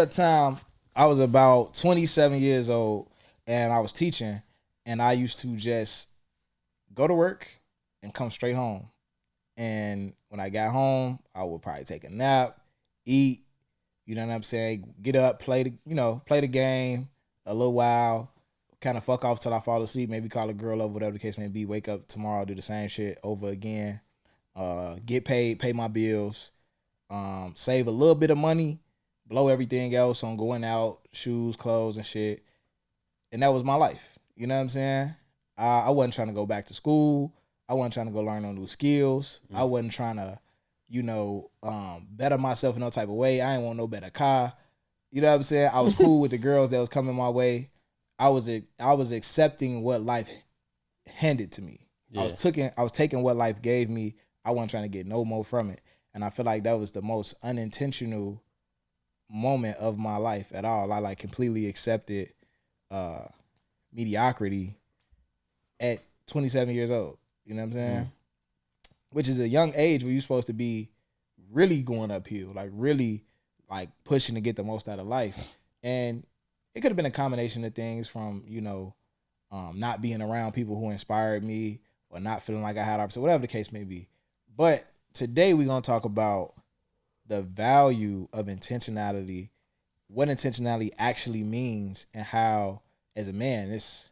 At the time, I was about 27 years old, and I was teaching, and I used to just go to work and come straight home. And when I got home, I would probably take a nap, eat, you know what I'm saying, get up, play the game a little while, kind of fuck off till I fall asleep, maybe call a girl over, whatever the case may be, wake up tomorrow, do the same shit over again, get paid, pay my bills, save a little bit of money, blow everything else on going out, shoes, clothes, and shit. And that was my life. You know what I'm saying? I wasn't trying to go back to school. I wasn't trying to go learn no new skills. I wasn't trying to, better myself in no type of way. I ain't want no better car. You know what I'm saying? I was cool with the girls that was coming my way. I was accepting what life handed to me. Yeah. I was taking what life gave me. I wasn't trying to get no more from it. And I feel like that was the most unintentional moment of my life at all. I completely accepted mediocrity at 27 years old. You know what I'm saying? Which is a young age where you're supposed to be really going uphill, really pushing to get the most out of life. And it could have been a combination of things from, not being around people who inspired me or not feeling like I had options, whatever the case may be. But today we're going to talk about the value of intentionality, what intentionality actually means, and how, as a man, it's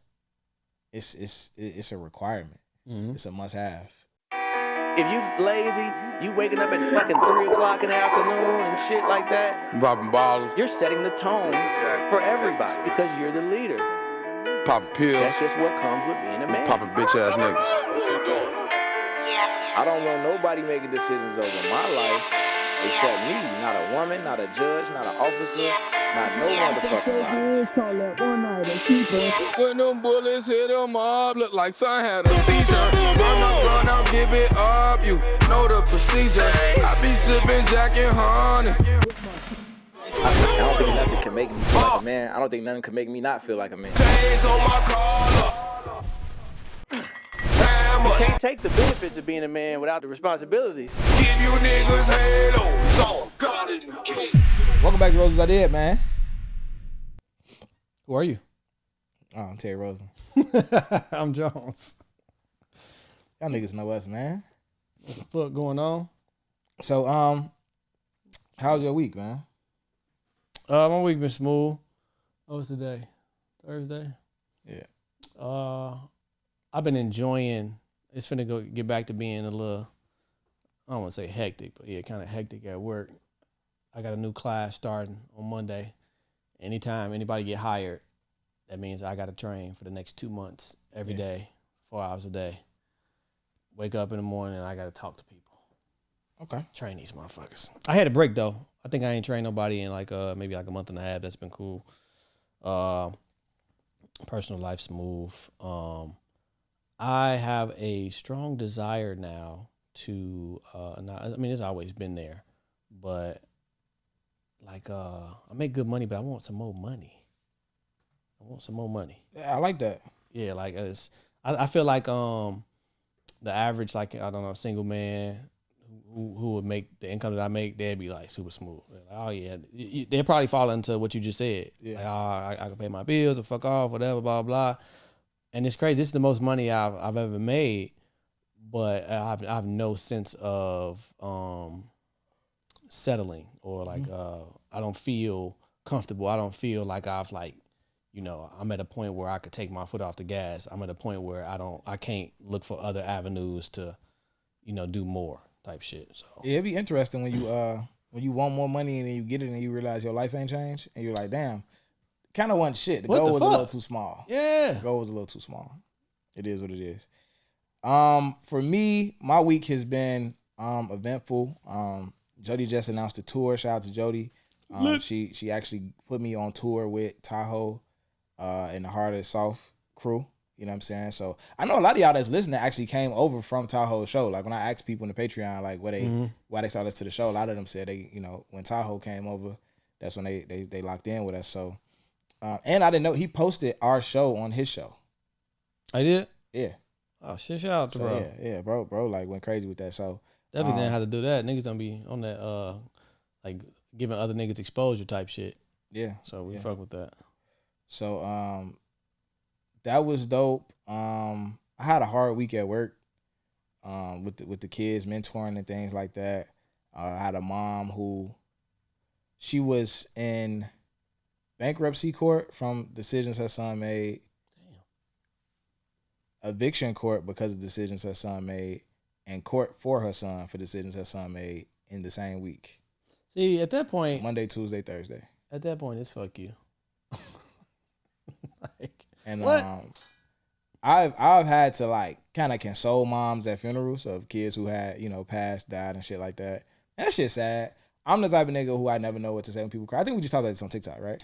a requirement. It's a must-have. If you lazy, you waking up at fucking 3 o'clock in the afternoon and shit like that, popping bottles, you're setting the tone for everybody because you're the leader. popping pills, That's just what comes with being a man. popping bitch ass niggas. I don't want nobody making decisions over my life except me. Not a woman, not a judge, not an officer, not no motherfucking body. When them bullets hit them up, look like son had a seizure. Run up, give it up, you know the procedure. I be sipping Jack and honey. I don't think nothing can make me feel like a man. I don't think nothing can make me not feel like a man. Chains on my collar. You can't take the benefits of being a man without the responsibilities. Give you niggas halos on God in the cake. Welcome back to Roses I Did, man. Who are you? Oh, I'm Terry Rosen. I'm Jones. Y'all niggas know us, man. What the fuck going on? So, how's your week, man? My week been smooth. What was today? Thursday? Yeah. I've been enjoying. It's finna get back to being a little, I don't want to say hectic, but yeah, kind of hectic at work. I got a new class starting on Monday. Anytime anybody get hired, that means I got to train for the next 2 months every day, 4 hours a day. Wake up in the morning and I got to talk to people. Okay. Train these motherfuckers. I had a break though. I think I ain't trained nobody in maybe a month and a half. That's been cool. Personal life smooth. I have a strong desire now to, it's always been there, but I make good money, but I want some more money. Yeah, I like that. Yeah, I feel like the average, single man who would make the income that I make, they'd be super smooth. Oh yeah, they'd probably fall into what you just said. Yeah. I can pay my bills and fuck off, whatever, blah blah. And it's crazy. This is the most money I've ever made, but I have no sense of settling or I don't feel comfortable. I don't feel like I'm at a point where I could take my foot off the gas. I'm at a point where I can't look for other avenues to, do more type shit. So yeah, it'd be interesting when you want more money and then you get it and you realize your life ain't changed and you're like, damn. Kind of want shit. The goal was a little too small. Yeah. The goal was a little too small. It is what it is. For me, my week has been eventful. Jody just announced a tour. Shout out to Jody. She actually put me on tour with Tahoe and the Heart of the South crew. You know what I'm saying? So I know a lot of y'all that's listening actually came over from Tahoe's show. Like when I asked people in the Patreon why they saw us to the show, a lot of them said they, when Tahoe came over, that's when they locked in with us. So and I didn't know he posted our show on his show. I did? Yeah. Oh shit! Shout out to bro. Yeah, bro, went crazy with that. So definitely didn't have to do that. Niggas don't be on that, giving other niggas exposure type shit. Yeah. So we fuck with that. So that was dope. I had a hard week at work. With the kids mentoring and things like that. I had a mom who she was in bankruptcy court from decisions her son made. Damn. Eviction court because of decisions her son made, and court for her son for decisions her son made in the same week. See, at that point, Monday, Tuesday, Thursday. At that point, it's fuck you. And what? I've had to like kind of console moms at funerals of kids who had, passed, died and shit like that. And that shit's sad. I'm the type of nigga who I never know what to say when people cry. I think we just talked about this on TikTok, right?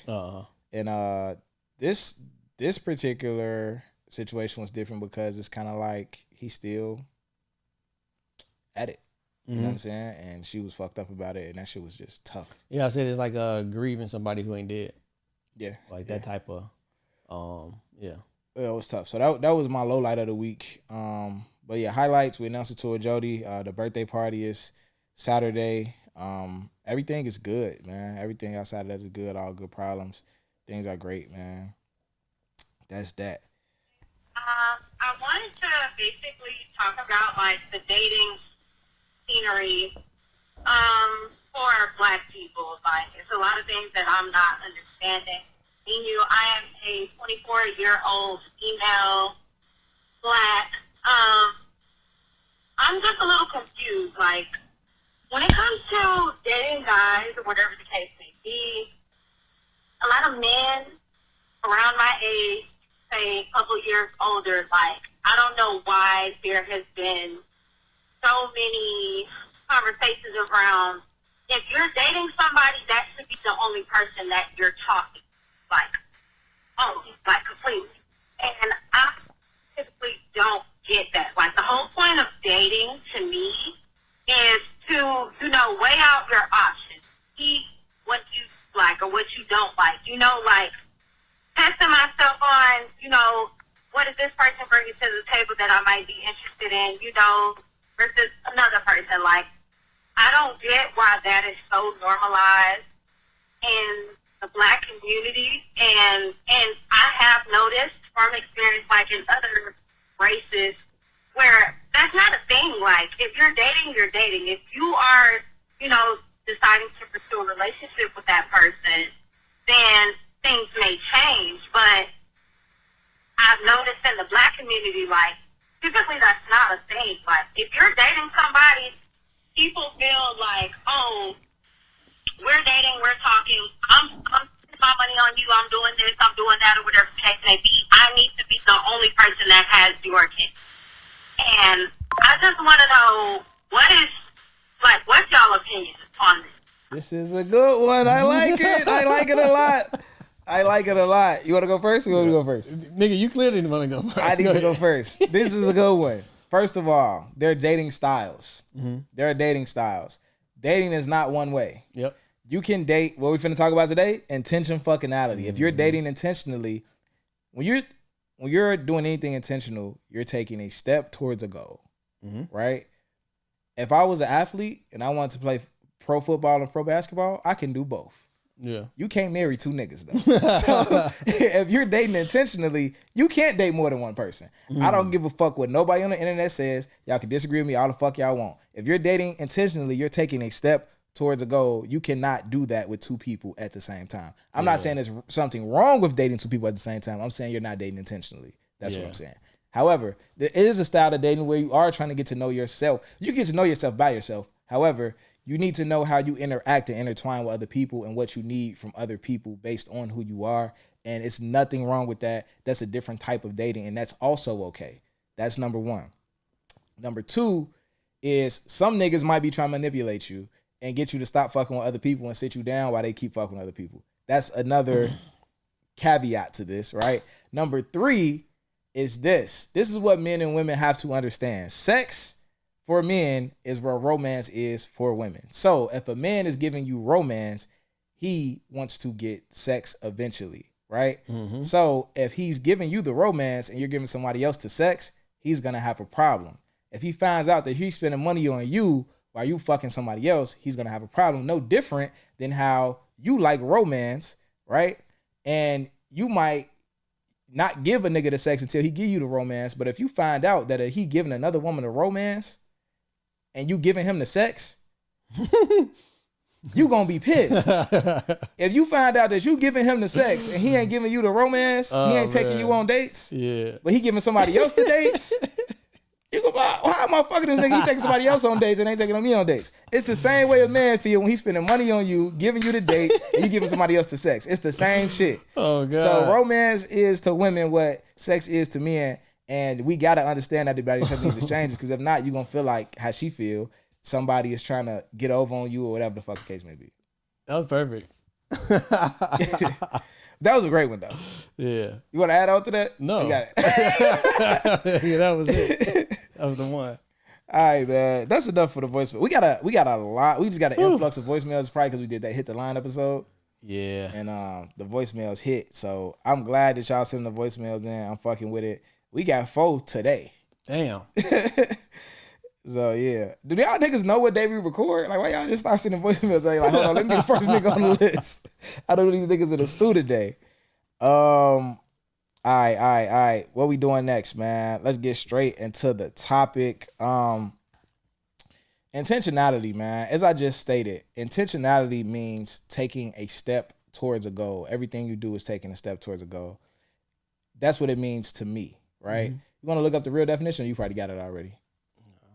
And this particular situation was different because it's kind of like he's still at it. You know what I'm saying? And she was fucked up about it, and that shit was just tough. Yeah, I said it's like grieving somebody who ain't dead. Yeah. Like that type of, yeah. Yeah, it was tough. So that was my low light of the week. But yeah, highlights. We announced it to Jody. The birthday party is Saturday. Everything is good, man. Everything outside of that is good. All good problems. Things are great, man. That's that. I wanted to basically talk about like the dating scenery for Black people. Like, it's a lot of things that I'm not understanding. I am a 24-year-old female, Black. I'm just a little confused. Like, when it comes to dating guys or whatever the case may be, a lot of men around my age, say a couple years older, like, I don't know why there has been so many conversations around, if you're dating somebody, that should be the only person that you're talking, like completely. And I typically don't get that. Like, the whole point of dating to me is to, weigh out your options. See what you like or what you don't like. Like, testing myself on, what is this person bringing to the table that I might be interested in, versus another person. Like, I don't get why that is so normalized in the Black community, and I have noticed from experience, like in other races, where that's not a thing. Like, if you're dating, you're dating. If you are, deciding to pursue a relationship with that person, then things may change. But I've noticed in the Black community, like, typically that's not a thing. Like, if you're dating somebody, people feel like, oh, we're dating, we're talking, I'm spending my money on you, I'm doing this, I'm doing that, or whatever the case may be. I need to be the only person that has your attention. And I just want to know, what's y'all opinion on this? This is a good one. I like it. I like it a lot. I like it a lot. You want to go first or you want to go first? Nigga, you clearly didn't want to go first. I need to go first. This is a good one. First of all, they're dating styles. There are dating styles. Dating is not one way. Yep. You can date, what we finna talk about today, intentionality. If you're dating intentionally, when you're doing anything intentional, you're taking a step towards a goal, right? If I was an athlete and I wanted to play pro football and pro basketball, I can do both. Yeah. You can't marry two niggas though. So if you're dating intentionally, you can't date more than one person. I don't give a fuck what nobody on the internet says. Y'all can disagree with me all the fuck y'all want. If you're dating intentionally, you're taking a step towards a goal. You cannot do that with two people at the same time. I'm not saying there's something wrong with dating two people at the same time. I'm saying you're not dating intentionally. That's what I'm saying. However, there is a style of dating where you are trying to get to know yourself. You get to know yourself by yourself. However, you need to know how you interact and intertwine with other people and what you need from other people based on who you are. And it's nothing wrong with that. That's a different type of dating, and that's also okay. That's number one. Number two is some niggas might be trying to manipulate you and get you to stop fucking with other people and sit you down while they keep fucking with other people. That's another caveat to this, right? Number three is this. This is what men and women have to understand. Sex for men is where romance is for women. So if a man is giving you romance, he wants to get sex eventually, right? So if he's giving you the romance and you're giving somebody else the sex, he's going to have a problem. If he finds out that he's spending money on you while you fucking somebody else, he's going to have a problem. No different than how you like romance, right? And you might not give a nigga the sex until he give you the romance. But if you find out that he giving another woman the romance and you giving him the sex, you gonna be pissed. If you find out that you giving him the sex and he ain't giving you the romance, he ain't taking you on dates, but he giving somebody else the dates, you go, how am I fucking this nigga? He taking somebody else on dates and ain't taking me on dates. It's the same way a man feel when he's spending money on you, giving you the dates, and you giving somebody else the sex. It's the same shit. Oh God. So romance is to women what sex is to men, and we gotta understand that everybody have these exchanges, because if not, you gonna feel like how she feel. Somebody is trying to get over on you or whatever the fuck the case may be. That was perfect. That was a great one though. Yeah. You want to add on to that? No. You got it. Yeah, that was it. That was the one. All right, man. That's enough for the voicemail. We got a lot. We just got an influx of voicemails, probably because we did that Hit the Line episode. Yeah. And the voicemails hit. So I'm glad that y'all sending the voicemails in. I'm fucking with it. We got 4 today. Damn. So yeah. Do y'all niggas know what day we record? Like, why y'all just start sending voicemails? Like, hold on, let me get the first nigga on the list. I don't know these niggas in the stew today. All right. What we doing next, man? Let's get straight into the topic. Intentionality, man. As I just stated, intentionality means taking a step towards a goal. Everything you do is taking a step towards a goal. That's what it means to me, right? Mm-hmm. You want to look up the real definition? You probably got it already.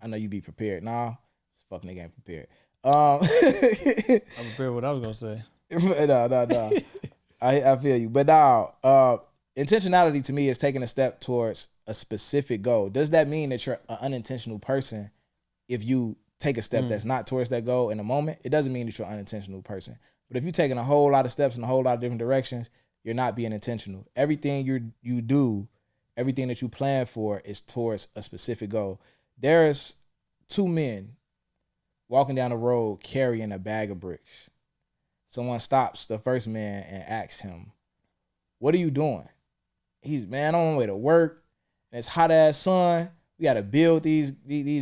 I know you be prepared. Nah, this fuck nigga ain't prepared. I'm prepared what I was gonna say. No. I feel you. But now, intentionality to me is taking a step towards a specific goal. Does that mean that you're an unintentional person if you take a step that's not towards that goal in the moment? It doesn't mean that you're an unintentional person. But if you're taking a whole lot of steps in a whole lot of different directions, you're not being intentional. Everything you do, everything that you plan for is towards a specific goal. There's 2 men walking down the road carrying a bag of bricks. Someone stops the first man and asks him, "What are you doing?" He's, "Man, I'm on my way to work. And it's hot ass sun. We got to build these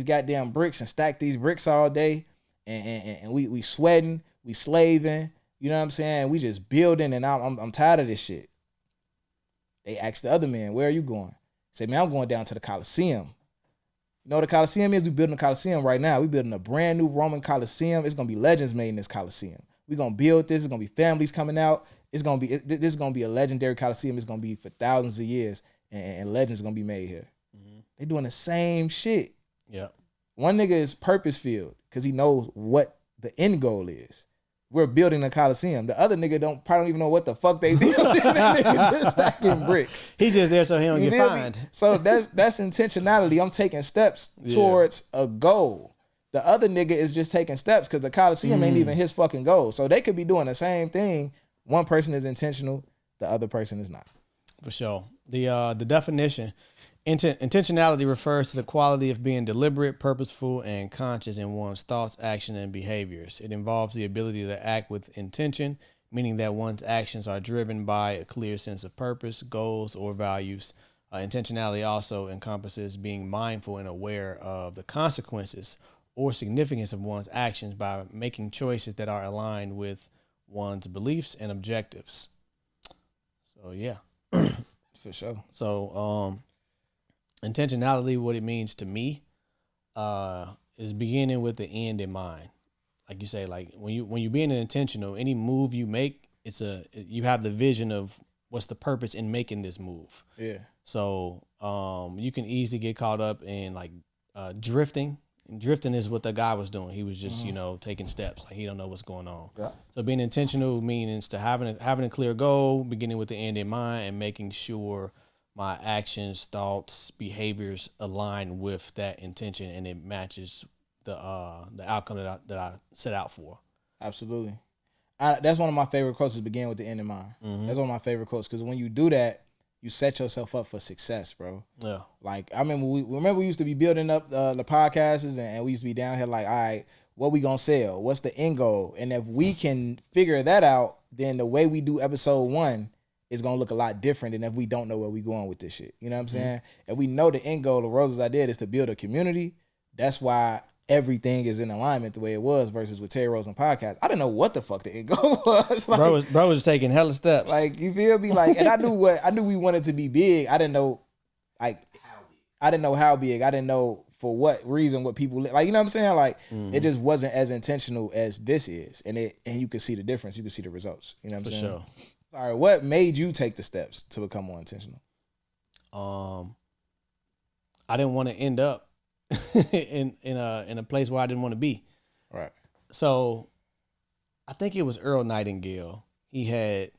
goddamn bricks and stack these bricks all day. And we sweating, we slaving. You know what I'm saying? We just building, and I'm tired of this shit." They asked the other man, "Where are you going?" He said, "Man, I'm going down to the Coliseum." You know what the Coliseum is? We building a Coliseum right now. We building a brand new Roman Coliseum. It's gonna be legends made in this Coliseum. We gonna build this. It's gonna be families coming out. This is gonna be a legendary Coliseum. It's gonna be for thousands of years, and legends gonna be made here. Mm-hmm. They doing the same shit. Yeah. One nigga is purpose filled because he knows what the end goal is. We're building a Coliseum. The other nigga probably don't even know what the fuck they building. That nigga just stacking bricks. He just there so he don't get fined. So that's intentionality. I'm taking steps towards a goal. The other nigga is just taking steps because the Coliseum ain't even his fucking goal. So they could be doing the same thing. One person is intentional, the other person is not. For sure. The definition, intentionality refers to the quality of being deliberate, purposeful, and conscious in one's thoughts, action, and behaviors. It involves the ability to act with intention, meaning that one's actions are driven by a clear sense of purpose, goals, or values. Intentionality also encompasses being mindful and aware of the consequences or significance of one's actions by making choices that are aligned with one's beliefs and objectives. So, yeah. For sure. So, intentionality, what it means to me, is beginning with the end in mind. Like you say, like when you're being intentional, any move you make, you have the vision of what's the purpose in making this move. Yeah. So, you can easily get caught up in like drifting. And drifting is what the guy was doing. He was just, taking steps. Like he don't know what's going on. Yeah. So being intentional means to having a clear goal, beginning with the end in mind, and making sure my actions, thoughts, behaviors align with that intention, and it matches the outcome that I set out for. Absolutely. That's one of my favorite quotes, is begin with the end in mind. Mm-hmm. That's one of my favorite quotes, because when you do that, you set yourself up for success, bro. Yeah. Like, I remember we used to be building up the podcasts, and we used to be down here like, all right, what we gonna sell? What's the end goal? And if we can figure that out, then the way we do episode 1 is gonna look a lot different than if we don't know where we going with this shit. You know what I'm saying? If we know the end goal, the Roses I did is to build a community. That's why everything is in alignment the way it was versus with Terry Rose and podcast. I didn't know what the fuck the end goal was. Like, bro was taking hella steps. Like, you feel me? Like, and I knew we wanted to be big. I didn't know, like, I didn't know how big. I didn't know for what reason, what people like. You know what I'm saying? Like, it just wasn't as intentional as this is, and you could see the difference. You could see the results. You know what I'm saying? For sure. All right, what made you take the steps to become more intentional? I didn't want to end up in a place where I didn't want to be. Right. So I think it was Earl Nightingale. He had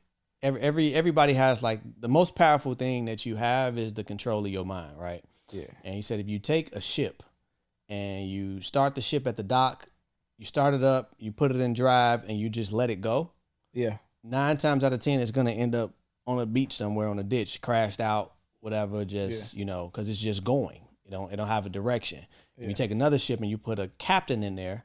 everybody has like the most powerful thing that you have is the control of your mind, right? Yeah. And he said if you take a ship and you start the ship at the dock, you start it up, you put it in drive, and you just let it go. Yeah. 9 times out of 10, it's gonna end up on a beach somewhere on a ditch, crashed out, whatever. Just because it's just going. It don't have a direction. If you take another ship and you put a captain in there,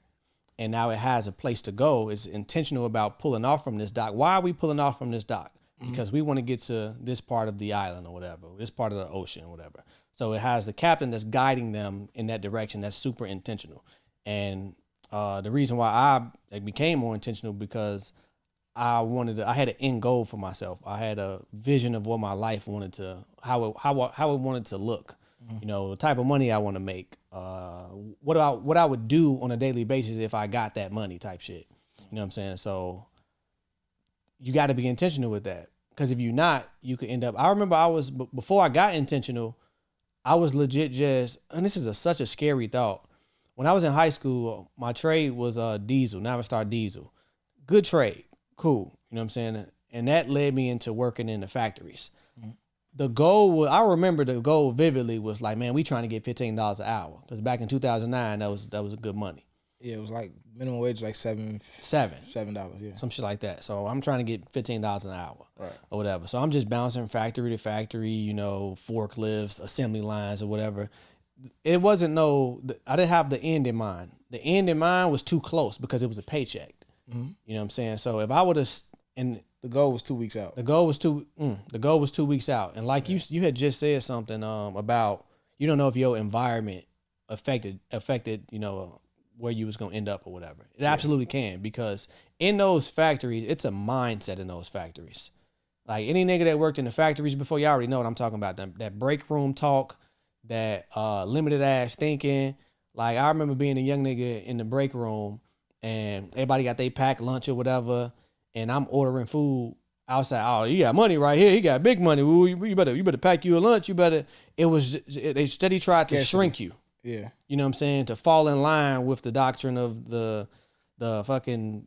and now it has a place to go. It's intentional about pulling off from this dock. Why are we pulling off from this dock? Because we want to get to this part of the island or whatever, this part of the ocean or whatever. So it has the captain that's guiding them in that direction. That's super intentional. And the reason why I became more intentional because I had an end goal for myself. I had a vision of what my life wanted to, how it wanted to look. You know, the type of money I want to make, what I would do on a daily basis if I got that money type shit. You know what I'm saying? So you got to be intentional with that. Because if you're not, you could end up, I remember before I got intentional, I was legit just, and this is such a scary thought. When I was in high school, my trade was diesel, Navistar diesel. Good trade, cool. You know what I'm saying? And that led me into working in the factories. The goal I remember the goal vividly was like, man, we trying to get $15 an hour. Because back in 2009, that was good money. Yeah, it was like minimum wage, like $7, yeah. Some shit like that. So I'm trying to get $15 an hour. Right. Or whatever. So I'm just bouncing factory to factory, you know, forklifts, assembly lines or whatever. It wasn't I didn't have the end in mind. The end in mind was too close because it was a paycheck. You know what I'm saying? So if I would have, and the goal was 2 weeks out. The goal was 2 weeks out. And like you had just said something about, you don't know if your environment affected, you know, where you was going to end up or whatever. It absolutely can, because in those factories, it's a mindset in those factories. Like any nigga that worked in the factories before, you already know what I'm talking about. That break room talk, that limited ass thinking. Like I remember being a young nigga in the break room and everybody got their packed lunch or whatever. And I'm ordering food outside. Oh, you got money right here. He got big money. Ooh, you better pack you a lunch. They steady tried to shrink you. Yeah. You know what I'm saying? To fall in line with the doctrine of the fucking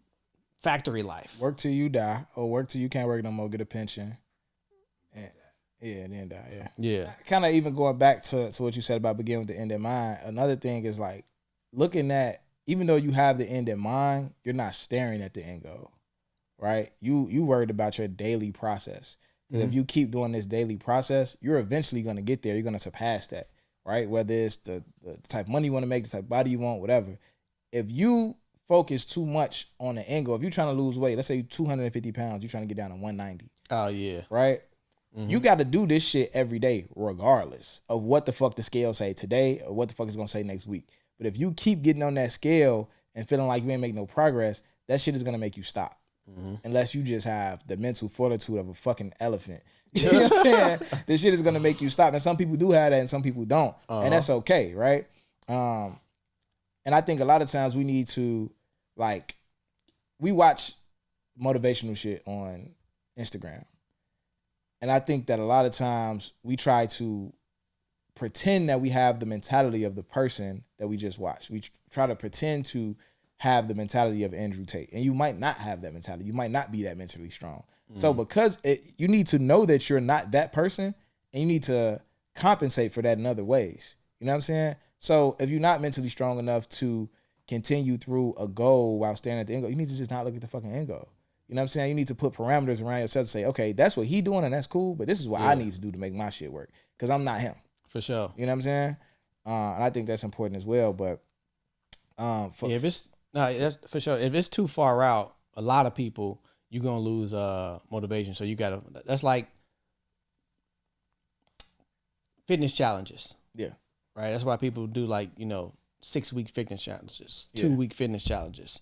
factory life. Work till you die, or work till you can't work no more, get a pension. And then die, yeah. Yeah. Kind of even going back to what you said about beginning with the end in mind, another thing is like looking at, even though you have the end in mind, you're not staring at the end goal. Right? You worried about your daily process. Because if you keep doing this daily process, you're eventually going to get there. You're going to surpass that, right? Whether it's the type of money you want to make, the type of body you want, whatever. If you focus too much on the end goal, if you're trying to lose weight, let's say you're 250 pounds, you're trying to get down to 190. Oh, yeah. Right? You got to do this shit every day, regardless of what the fuck the scale say today or what the fuck it's going to say next week. But if you keep getting on that scale and feeling like you ain't making no progress, that shit is going to make you stop. Unless you just have the mental fortitude of a fucking elephant. You know what I'm saying? This shit is going to make you stop. And some people do have that and some people don't. And that's okay, right? And I think a lot of times we need to, like, we watch motivational shit on Instagram. And I think that a lot of times we try to pretend that we have the mentality of the person that we just watched. We try to pretend to have the mentality of Andrew Tate. And you might not have that mentality. You might not be that mentally strong. So because you need to know that you're not that person, and you need to compensate for that in other ways. You know what I'm saying? So if you're not mentally strong enough to continue through a goal while staring at the end goal, you need to just not look at the fucking end goal. You know what I'm saying? You need to put parameters around yourself to say, okay, that's what he doing and that's cool, but this is what I need to do to make my shit work, because I'm not him. For sure. You know what I'm saying? And I think that's important as well. But that's for sure. If it's too far out, a lot of people, you're gonna lose motivation. So you gotta. That's like fitness challenges. Yeah. Right. That's why people do, like, you know, 6-week fitness challenges, 2-week fitness challenges.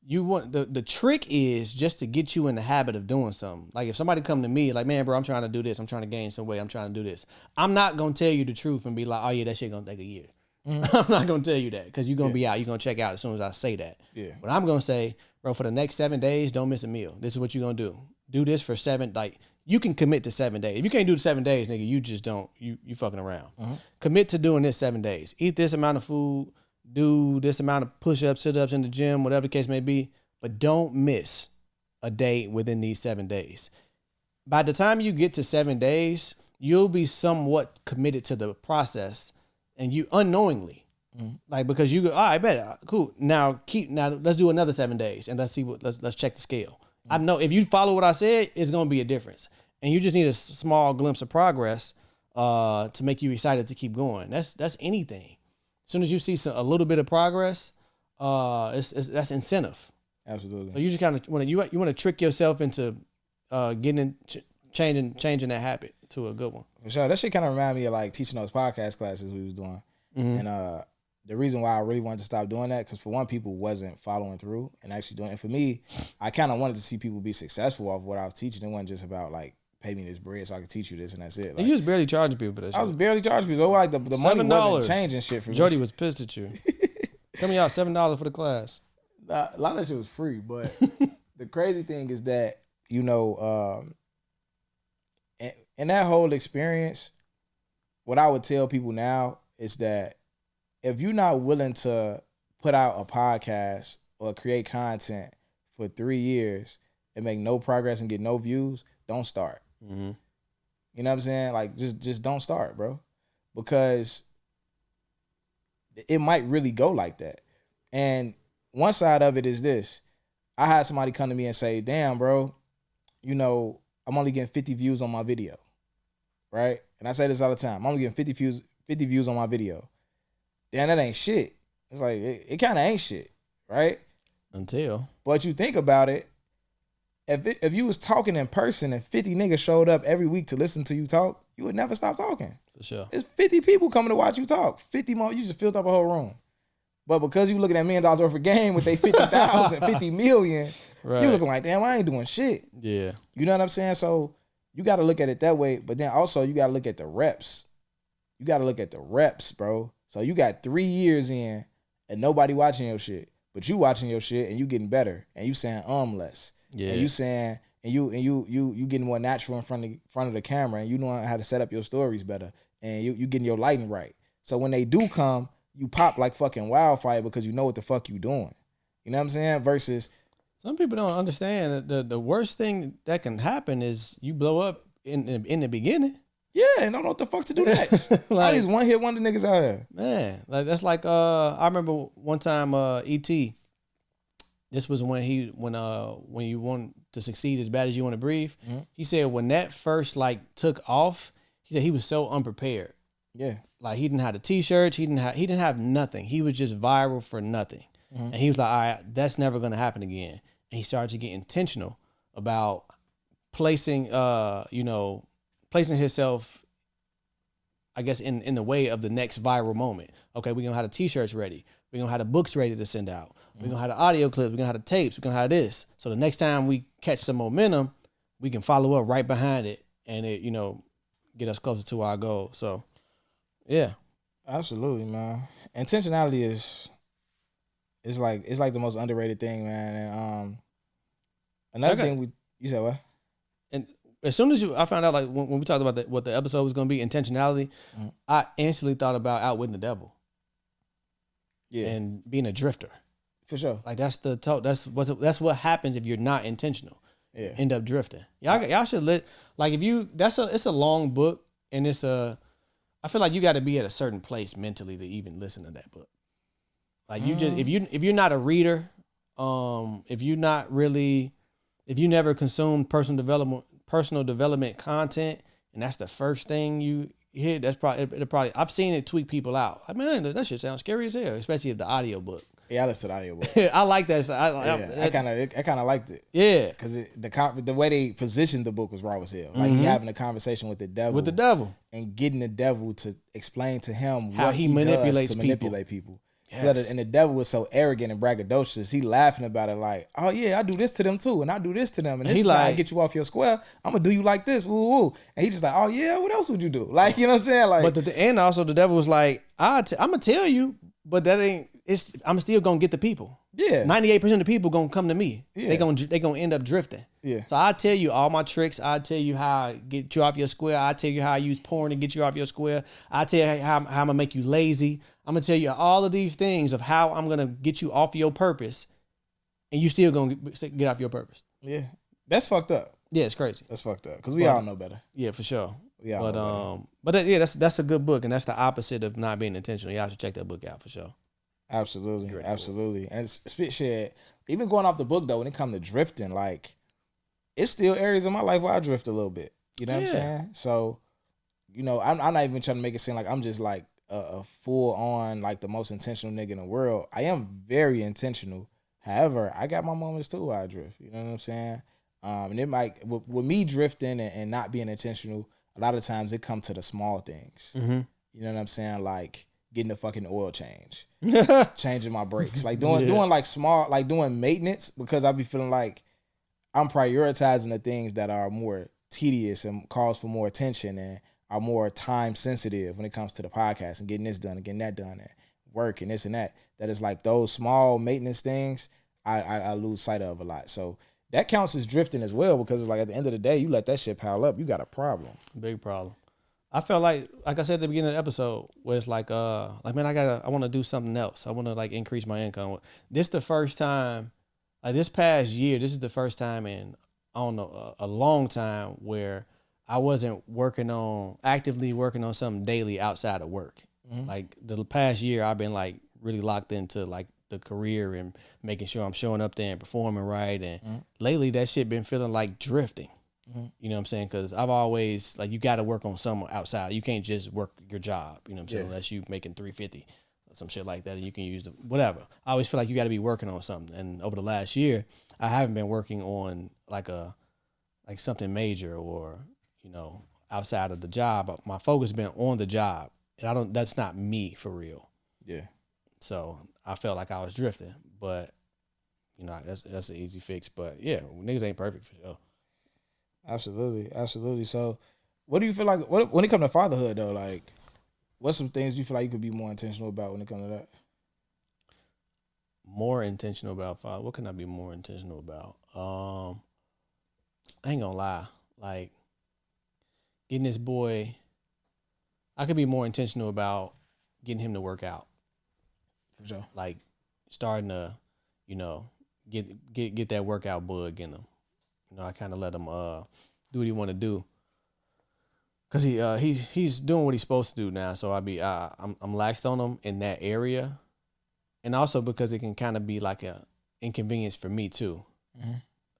You want the trick is just to get you in the habit of doing something. Like if somebody come to me like, man, bro, I'm trying to do this. I'm trying to gain some weight. I'm trying to do this. I'm not going to tell you the truth and be like, oh yeah, that shit going to take a year. Mm-hmm. I'm not going to tell you that because you're going to be out. You're going to check out as soon as I say that. Yeah. But I'm going to say, bro, for the next 7 days, don't miss a meal. This is what you're going to do. Do this for 7, like you can commit to 7 days. If you can't do the 7 days, nigga, you just don't, you fucking around. Mm-hmm. Commit to doing this 7 days. Eat this amount of food, do this amount of push-ups, sit-ups in the gym, whatever the case may be. But don't miss a day within these 7 days. By the time you get to 7 days, you'll be somewhat committed to the and you unknowingly, like, because you go, all right, bet, cool. Now let's do another 7 days and let's check the scale. I know if you follow what I said, it's going to be a difference. And you just need a small glimpse of progress to make you excited to keep going. That's anything. As soon as you see a little bit of progress, that's incentive. Absolutely. So you just kind of want to trick yourself into changing that habit to a good one. For sure. That shit kind of remind me of like teaching those podcast classes we was doing. Mm-hmm. And the reason why I really wanted to stop doing that, because for one, people wasn't following through and actually doing it. And for me, I kind of wanted to see people be successful off what I was teaching. It wasn't just about like, pay me this bread so I can teach you this and that's it. Like, you was barely charging people for that shit. I was barely charging people. So like the money wasn't changing shit for me. Jody was pissed at you. Tell me out $7 for the class. A lot of shit was free, but the crazy thing is that, in that whole experience, what I would tell people now is that if you're not willing to put out a podcast or create content for 3 years and make no progress and get no views, don't start. Mm-hmm. You know what I'm saying? Like, just don't start, bro. Because it might really go like that. And one side of it is this. I had somebody come to me and say, damn, bro, I'm only getting 50 views on my video, right? And I say this all the time. I'm only getting 50 views on my video. Damn, that ain't shit. It's like, it kind of ain't shit, right? But you think about it, if you was talking in person and 50 niggas showed up every week to listen to you talk, you would never stop talking. For sure. There's 50 people coming to watch you talk. 50 more, you just filled up a whole room. But because you looking at $1 million worth of game with they 50,000, 50 million, right, you looking like, damn, I ain't doing shit. Yeah. You know what I'm saying? So you got to look at it that way. But then also you got to look at the reps. You got to look at the reps, bro. So you got 3 years in and nobody watching your shit. But you watching your shit and you getting better. And you saying less. Yeah. And you saying, and you getting more natural in front of the camera. And you know how to set up your stories better. And you getting your lighting right. So when they do come, you pop like fucking wildfire because you know what the fuck you doing. You know what I'm saying? Versus some people don't understand that the worst thing that can happen is you blow up in the beginning. Yeah, and don't know what the fuck to do next. Like, all these one hit wonder niggas out here. Man, like that's like I remember one time E.T. This was when you want to succeed as bad as you want to breathe. Mm-hmm. He said when that first like took off, he said he was so unprepared. Yeah. Like he didn't have the t-shirts, he didn't have nothing. He was just viral for nothing. Mm-hmm. And he was like, all right, that's never gonna happen again. And he started to get intentional about placing himself, I guess, in the way of the next viral moment. Okay, we're gonna have the t-shirts ready. We're gonna have the books ready to send out. We're gonna have the audio clips, we're gonna have the tapes, we're gonna have this. So the next time we catch some momentum, we can follow up right behind it and it, get us closer to our goal. So yeah. Absolutely, man. Intentionality is like the most underrated thing, man. And another thing you said what? And as soon as I found out, like when we talked about what the episode was gonna be, intentionality, mm-hmm, I instantly thought about outwitting the devil. Yeah. And being a drifter. For sure. Like that's what happens if you're not intentional. Yeah. End up drifting. Y'all should it's a long book and I feel like you got to be at a certain place mentally to even listen to that book. Like if you're not a reader, if you never consumed personal development content, and that's the first thing you hit, that's probably I've seen it tweak people out. I mean, that shit sounds scary as hell, especially if the audio book. Yeah, I listened to the audio book. I like that. I kind of liked it. Yeah, because the way they positioned the book was raw as hell. Like he having a conversation with the devil, and getting the devil to explain to him how what he manipulates people. Yes. And the devil was so arrogant and braggadocious. He laughing about it like, oh yeah, I do this to them too, and I do this to them, and this is how I get you off your square. I'm gonna do you like this, woo woo. And he just like, oh yeah, what else would you do? Like, you know what I'm saying? Like, But and also the devil was like, I'm gonna tell you, but that ain't. I'm still gonna get the people. Yeah. 98% of the people gonna come to me. Yeah. They gonna end up drifting. Yeah. So I tell you all my tricks. I tell you how I get you off your square. I tell you how I use porn to get you off your square. I tell you how I'm gonna make you lazy. I'm gonna tell you all of these things of how I'm gonna get you off your purpose, and you still gonna get off your purpose. Yeah, that's fucked up. Yeah, it's crazy. That's fucked up because we all know better. Yeah, for sure. We all know better. But yeah, that's a good book, and that's the opposite of not being intentional. Y'all should check that book out for sure. Absolutely, absolutely. And spit shit. Even going off the book though, when it comes to drifting, like it's still areas of my life where I drift a little bit. You know what I'm saying? So, you know, I'm not even trying to make it seem like I'm just like a full on like the most intentional nigga in the world. I am very intentional. However, I got my moments too where I drift. You know what I'm saying? And it might with me drifting and not being intentional. A lot of times it comes to the small things. Mm-hmm. You know what I'm saying? Like getting the fucking oil change, changing my brakes, like doing like small, like doing maintenance, because I be feeling like I'm prioritizing the things that are more tedious and cause for more attention and are more time sensitive when it comes to the podcast and getting this done and getting that done and work and this and that. That is like those small maintenance things I lose sight of a lot. So that counts as drifting as well, because it's like at the end of the day, you let that shit pile up, you got a problem. Big problem. I felt like I said at the beginning of the episode, where it's like man, I want to do something else. I want to like increase my income. This the first time, like this past year, this is the first time in, I don't know, a long time where I wasn't actively working on something daily outside of work. Mm-hmm. Like the past year, I've been like really locked into like the career and making sure I'm showing up there and performing right. And lately that shit been feeling like drifting. Mm-hmm. You know what I'm saying? Because I've always, like, you got to work on something outside. You can't just work your job, you know what I'm saying, unless you making $350 or some shit like that, and you can use whatever. I always feel like you got to be working on something. And over the last year, I haven't been working on like something major or, you know, outside of the job. My focus has been on the job, and that's not me for real. Yeah. So I felt like I was drifting, but you know, that's an easy fix. But yeah, niggas ain't perfect for sure. Absolutely. So, what do you feel like when it comes to fatherhood though? Like, what's some things you feel like you could be more intentional about when it comes to that? More intentional about father? What can I be more intentional about? I ain't gonna lie. Like, getting this boy, I could be more intentional about getting him to work out. For sure. Like, starting to, you know, get that workout bug in him. You know, I kind of let him do what he want to do, cause he's doing what he's supposed to do now. So I'm laxed on him in that area, and also because it can kind of be like a inconvenience for me too. Mm-hmm.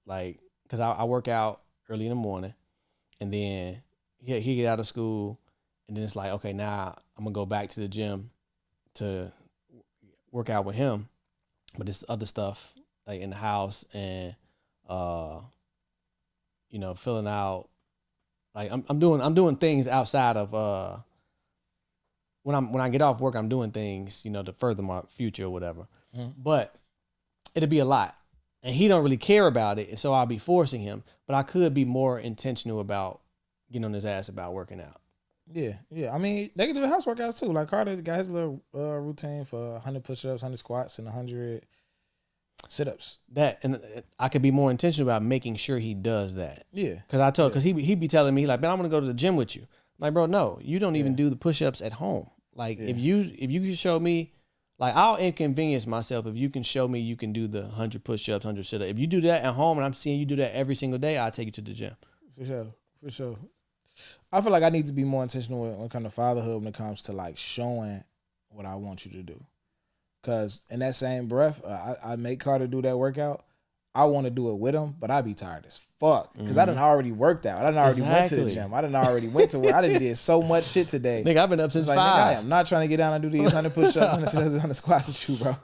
Like, cause I work out early in the morning, and then he get out of school, and then it's like, okay, now I'm gonna go back to the gym to work out with him, but it's other stuff like in the house and you know, filling out, like I'm doing things outside of when I get off work, I'm doing things, you know, to further my future or whatever. Mm-hmm. But it'll be a lot, and he don't really care about it, and so I'll be forcing him. But I could be more intentional about getting on his ass about working out. Yeah. I mean, they can do the house workouts too. Like Carter got his little routine for 100 push-ups, 100 squats, and 100 sit-ups. That, and I could be more intentional about making sure he does that. Yeah. Because he be telling me like, man, I'm gonna go to the gym with you. I'm like, bro, no, you don't even do the push-ups at home. Like, if you can show me, like, I'll inconvenience myself if you can show me you can do the 100 push-ups, 100 sit-ups. If you do that at home and I'm seeing you do that every single day, I'll take you to the gym. For sure. I feel like I need to be more intentional when it comes to fatherhood, when it comes to like showing what I want you to do. Cause in that same breath, I make Carter do that workout. I want to do it with him, but I be tired as fuck. Cause I done already worked out. I done already went to the gym. I done already went to work. I done did so much shit today. Nigga, I've been up since 5. Nigga, I am not trying to get down and do these 100 push-ups and 100 squats with you, bro.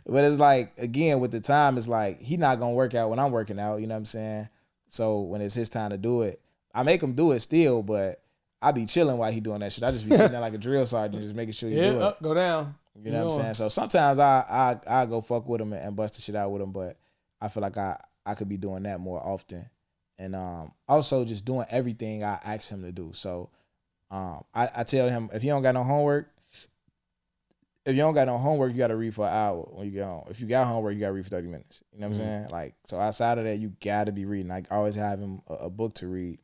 But it's like, again, with the time, it's like, he not going to work out when I'm working out. You know what I'm saying? So when it's his time to do it, I make him do it still, but I be chilling while he doing that shit. I just be sitting there like a drill sergeant, just making sure he do it. Up, go down. You know what I'm saying? So sometimes I go fuck with him and bust the shit out with him, but I feel like I could be doing that more often. And also just doing everything I ask him to do. So I tell him, if you don't got no homework, you gotta read for an hour when you get home. If you got homework, you gotta read for 30 minutes. You know what I'm saying? Like, so outside of that, you gotta be reading. I always have him a book to read.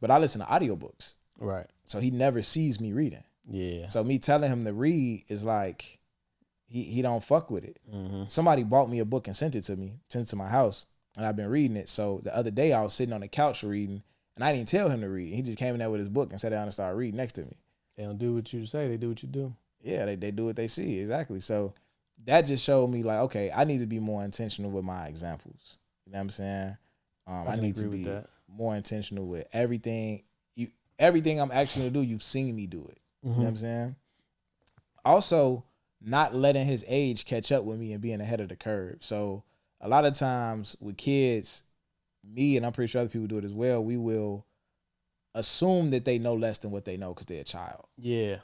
But I listen to audiobooks. Right. So he never sees me reading. Yeah. So me telling him to read is like, he don't fuck with it. Mm-hmm. Somebody bought me a book and sent it to my house, and I've been reading it. So the other day I was sitting on the couch reading, and I didn't tell him to read. He just came in there with his book and sat down and started reading next to me. They don't do what you say, they do what you do. Yeah, they do what they see, exactly. So that just showed me like, okay, I need to be more intentional with my examples. You know what I'm saying? I need to be more intentional with everything. Everything I'm asking to do, you've seen me do it. You know what I'm saying? Also, not letting his age catch up with me and being ahead of the curve. So a lot of times with kids, me and I'm pretty sure other people do it as well, we will assume that they know less than what they know because they're a child. Yeah.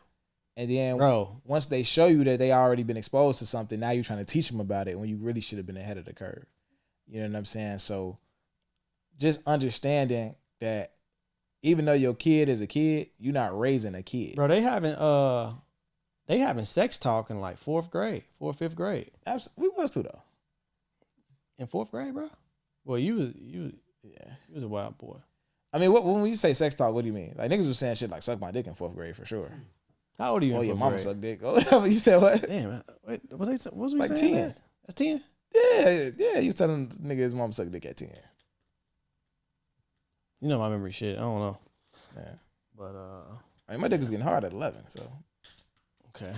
And then once they show you that they already been exposed to something, now you're trying to teach them about it when you really should have been ahead of the curve. You know what I'm saying? So just understanding that even though your kid is a kid, you're not raising a kid. Bro, they having sex talk in like 4th grade, 4th, 5th grade. We was too though. In 4th grade, bro? Well, you was a wild boy. I mean, when you say sex talk, what do you mean? Like niggas was saying shit like suck my dick in 4th grade for sure. How old are you? Oh, in your 4th mama grade? suck dick. Oh, whatever. You said what? Damn, wait, what was we like saying? 10. That's 10? Yeah. You was telling nigga his mom suck dick at 10. You know my memory shit. I don't know. Yeah. But I mean, my dick was getting hard at 11. So okay,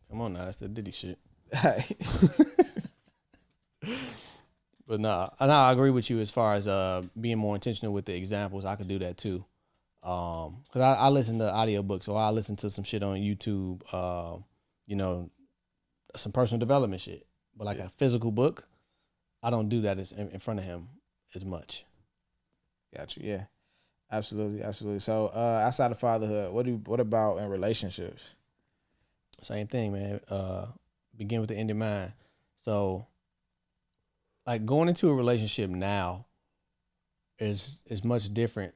come on now, that's the Diddy shit. But nah, I agree with you as far as being more intentional with the examples. I could do that too. Cause I listen to audiobooks or I listen to some shit on YouTube. You know, some personal development shit. But like a physical book, I don't do that in front of him as much. Got you. Yeah, absolutely. So outside of fatherhood, what about in relationships? Same thing, man. Begin with the end in mind. So, like going into a relationship now is much different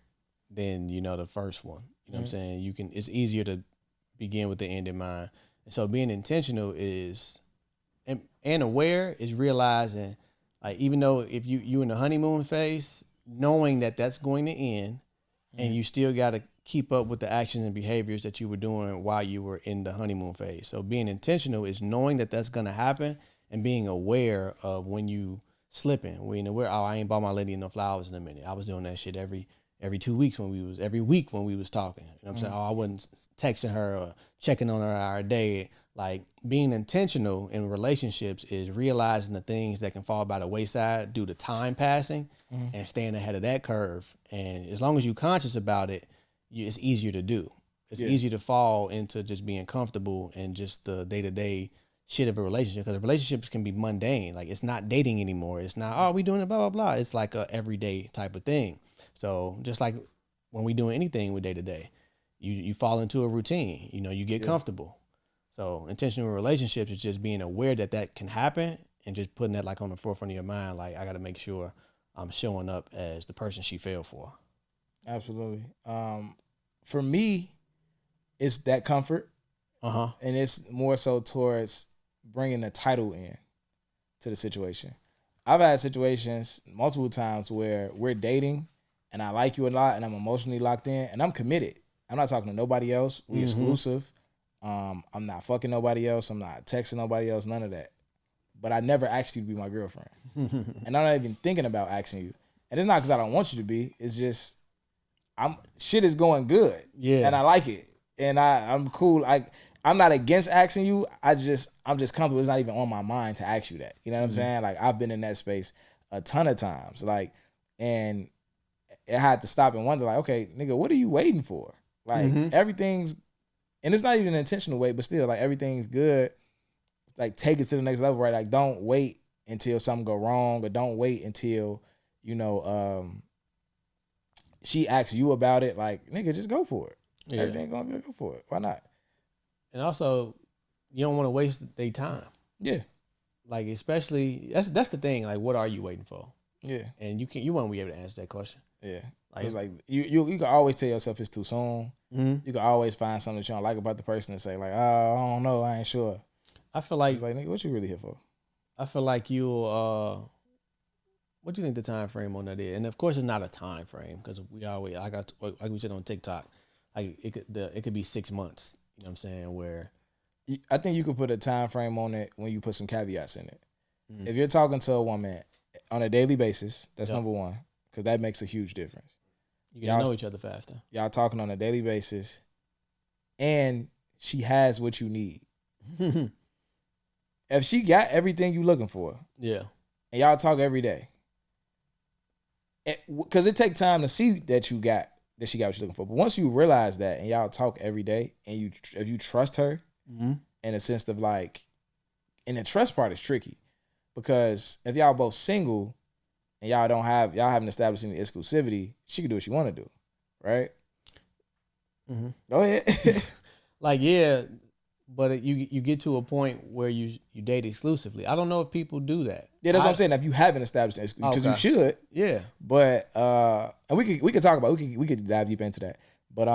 than the first one. You know what I'm saying? It's easier to begin with the end in mind. And so being intentional is and aware is realizing, like, even though if you in the honeymoon phase, knowing that that's going to end, and you still got to keep up with the actions and behaviors that you were doing while you were in the honeymoon phase. So being intentional is knowing that that's going to happen and being aware of when you slipping. When aware, I ain't bought my lady no flowers in a minute. I was doing that shit every 2 weeks every week when we was talking. You know what I'm saying? I wasn't texting her or checking on her our day. Like, being intentional in relationships is realizing the things that can fall by the wayside due to time passing and staying ahead of that curve. And as long as you're conscious about it, it's easier to do. It's easier to fall into just being comfortable and just the day-to-day shit of a relationship, because relationships can be mundane. Like, it's not dating anymore. It's not, oh, we doing it, blah, blah, blah. It's like a everyday type of thing. So just like when we doing anything with day-to-day, you fall into a routine, you get comfortable. So intentional relationships is just being aware that that can happen and just putting that like on the forefront of your mind. Like, I got to make sure I'm showing up as the person she fell for. Absolutely. For me, it's that comfort. And it's more so towards bringing the title in to the situation. I've had situations multiple times where we're dating and I like you a lot and I'm emotionally locked in and I'm committed. I'm not talking to nobody else. We exclusive. I'm not fucking nobody else. I'm not texting nobody else. None of that. But I never asked you to be my girlfriend. And I'm not even thinking about asking you. And it's not because I don't want you to be. It's just shit is going good. Yeah. And I like it. And I'm cool. I'm not against asking you. I'm just comfortable. It's not even on my mind to ask you that. You know what I'm saying? Like, I've been in that space a ton of times. Like, and I had to stop and wonder, like, okay, nigga, what are you waiting for? Like, everything's, and it's not even an intentional wait, but still, like, everything's good. Like, take it to the next level, right? Like, don't wait until something go wrong, or don't wait until, she asks you about it. Like, nigga, just go for it. everything gonna be good for it. Why not? And also, you don't want to waste their time. Yeah. Like, especially that's the thing. Like, what are you waiting for? Yeah. And you won't be able to answer that question. Yeah. Like, It's like you can always tell yourself it's too soon. mm-hmm. You can always find something that you don't like about the person and say like, oh, I don't know, I ain't sure. I feel like it's like, nigga, what you really here for? I feel like you'll. What do you think the time frame on that is? And of course, it's not a time frame because we always like we said on TikTok, like it could be 6 months. You know what I'm saying? Where I think you could put a time frame on it when you put some caveats in it. Mm-hmm. If you're talking to a woman on a daily basis, that's Yep. number one, because that makes a huge difference. you get to know each other faster. Y'all talking on a daily basis, and she has what you need. If she got everything you looking for, Yeah. and y'all talk every day, because it take time to see that she got what you're looking for. But once you realize that, and y'all talk every day, and if you trust her, Mm-hmm. in a sense of like, and the trust part is tricky, because if y'all both single, and y'all haven't established any exclusivity, she can do what she want to do, right? Mm-hmm. Go ahead. Like, yeah, but you get to a point where you date exclusively. I don't know if people do that. Yeah, that's what I'm saying. If you haven't established exclusivity, because you should. Yeah. But and we could talk about we could dive deep into that. But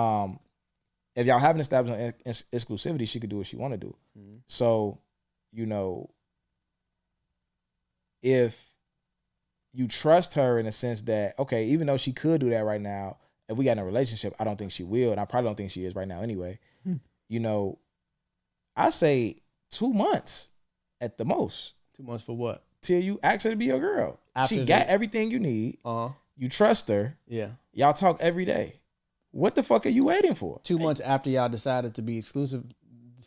if y'all haven't established exclusivity, she could do what she want to do. Mm-hmm. So, if you trust her in a sense that, okay, even though she could do that right now, if we got in a relationship, I don't think she will, and I probably don't think she is right now anyway. I say 2 months at the most. 2 months for what? Till you ask her to be your girl. She got everything you need. You trust her. Yeah. Y'all talk every day. What the fuck are you waiting for? 2 months after y'all decided to be exclusive,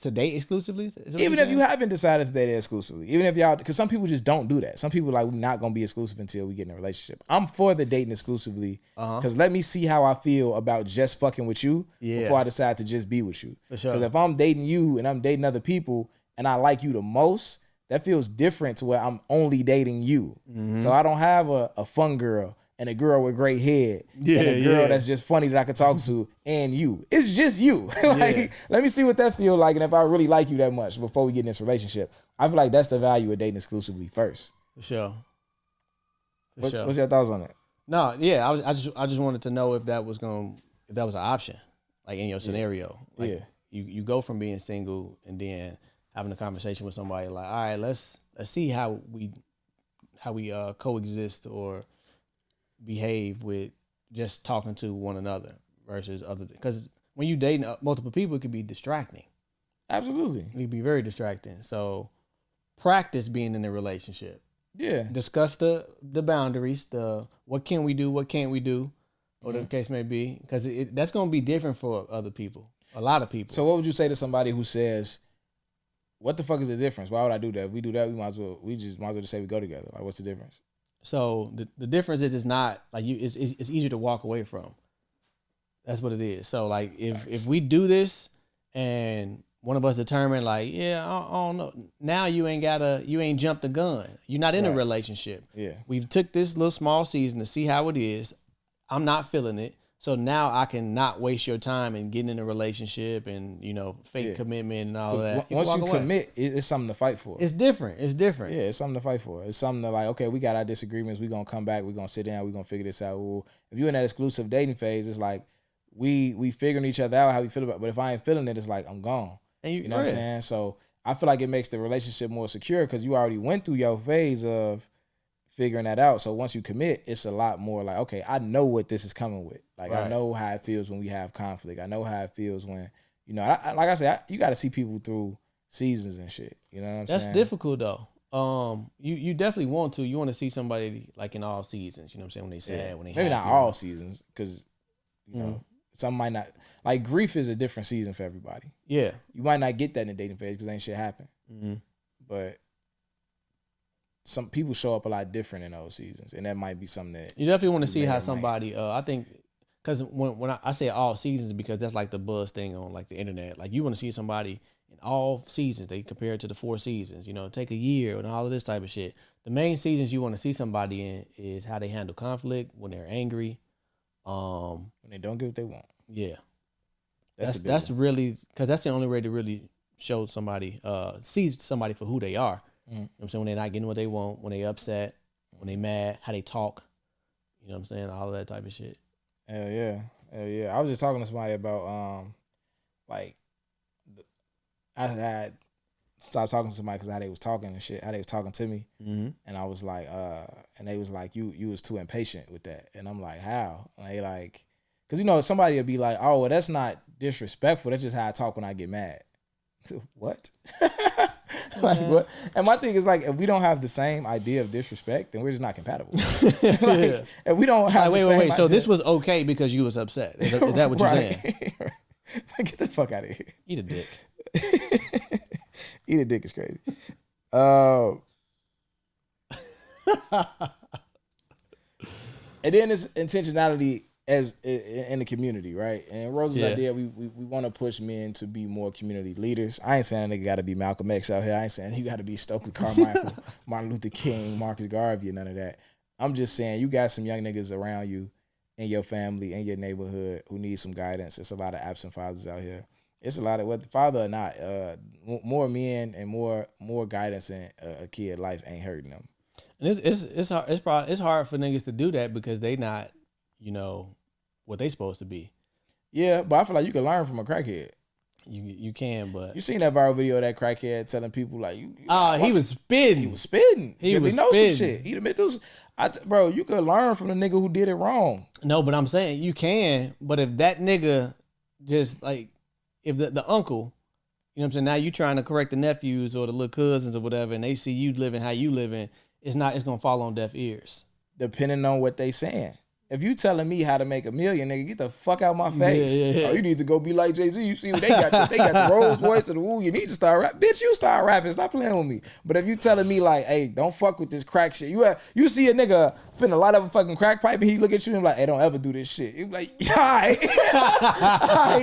to date exclusively? Even if you haven't decided to date exclusively. Even if y'all, because some people just don't do that. Some people like, we're not going to be exclusive until we get in a relationship. I'm for the dating exclusively, because let me see how I feel about just fucking with you before I decide to just be with you. For sure. Because if I'm dating you and I'm dating other people and I like you the most, that feels different to where I'm only dating you. Mm-hmm. So I don't have a fun girl and a girl with great head and a girl that's just funny that I can talk to and you. It's just you. Let me see what that feel like, and if I really like you that much before we get in this relationship. I feel like that's the value of dating exclusively first. For sure. What's your thoughts on it? No, yeah, I just wanted to know if that was an option, like in your scenario. Like, you go from being single and then having a conversation with somebody like, all right, let's see how we coexist or behave with just talking to one another versus other, because when you dating multiple people, it can be distracting. Absolutely, it can be very distracting. So practice being in a relationship. Yeah, discuss the boundaries, the what can we do, what can't we do, or the case may be, because that's going to be different for other people, a lot of people. So what would you say to somebody who says, what the fuck is the difference? Why would I do that? If we do that, we might as well just say we go together. Like, what's the difference? So the difference is, it's not like it's easier to walk away from. That's what it is. So like if we do this and one of us determine like, yeah, I don't know, now you ain't jumped the gun. You're not in a relationship. Yeah. We've took this little small season to see how it is. I'm not feeling it. So now I can not waste your time and getting in a relationship and, fake commitment and all that. Once you commit, it's something to fight for. It's different. Yeah, it's something to fight for. It's something to like, okay, we got our disagreements. We're going to come back. We're going to sit down. We're going to figure this out. Well, if you're in that exclusive dating phase, it's like we figuring each other out how we feel about it. But if I ain't feeling it, it's like I'm gone. And you know what I'm saying? So I feel like it makes the relationship more secure because you already went through your phase of figuring that out. So once you commit, it's a lot more like, okay, I know what this is coming with. Like, I know how it feels when we have conflict. I know how it feels when, like I said, you got to see people through seasons and shit. You know what I'm saying? That's difficult though. You definitely want to. You want to see somebody like in all seasons. You know what I'm saying? When they sad, when they maybe happy, not all seasons, because some might not. Like, grief is a different season for everybody. Yeah, you might not get that in the dating phase because ain't shit happen. But some people show up a lot different in those seasons, and that might be something that you definitely want to see how somebody. I think because when I say all seasons, because that's like the buzz thing on like the internet. Like, you want to see somebody in all seasons. They compare it to the 4 seasons. Take a year and all of this type of shit. The main seasons you want to see somebody in is how they handle conflict, when they're angry, when they don't get what they want. Yeah. That's really, because that's the only way to really show somebody, see somebody for who they are. You know what I'm saying? When they're not getting what they want, when they upset, when they mad, how they talk. You know what I'm saying? All of that type of shit. Hell yeah. I was just talking to somebody about like I had stopped talking to somebody because how they was talking and shit, how they was talking to me, and I was like, and they was like, you was too impatient with that, and I'm like, how? And they like, because you know somebody would be like, oh well, that's not disrespectful, that's just how I talk when I get mad. What? Like what? And my thing is like, if we don't have the same idea of disrespect, then we're just not compatible. Like, if we don't have wait. idea, So this was okay because you was upset. Is that what you're saying? Get the fuck out of here. Eat a dick. Eat a dick is crazy. And then it's intentionality as in the community, right? And Rose's idea, we want to push men to be more community leaders. I ain't saying they got to be Malcolm X out here. I ain't saying he got to be Stokely Carmichael, Martin Luther King, Marcus Garvey, and none of that. I'm just saying you got some young niggas around you in your family, in your neighborhood who need some guidance. There's a lot of absent fathers out here. It's a lot of, whether father or not, more men and more guidance in a kid life ain't hurting them. And it's hard for niggas to do that because they not, you know, what they supposed to be. Yeah, but I feel like you can learn from a crackhead. You can, but you seen that viral video of that crackhead telling people like, he was spitting. He was spitting. He was know spitting. some shit. He admit those. Bro, you could learn from the nigga who did it wrong. No, but I'm saying you can. But if that nigga just like, if the uncle, you know what I'm saying, now you trying to correct the nephews or the little cousins or whatever, and they see you living how you living, it's gonna fall on deaf ears. Depending on what they saying. If you telling me how to make $1 million, nigga, get the fuck out my face. Yeah. Oh, you need to go be like Jay-Z. You see what they got? They got the Rolls Royce and the woo. You need to start rap. Bitch, you start rapping. Stop playing with me. But if you telling me like, hey, don't fuck with this crack shit. You see a nigga finna light up a fucking crack pipe and he look at you and like, hey, don't ever do this shit. You like, all right,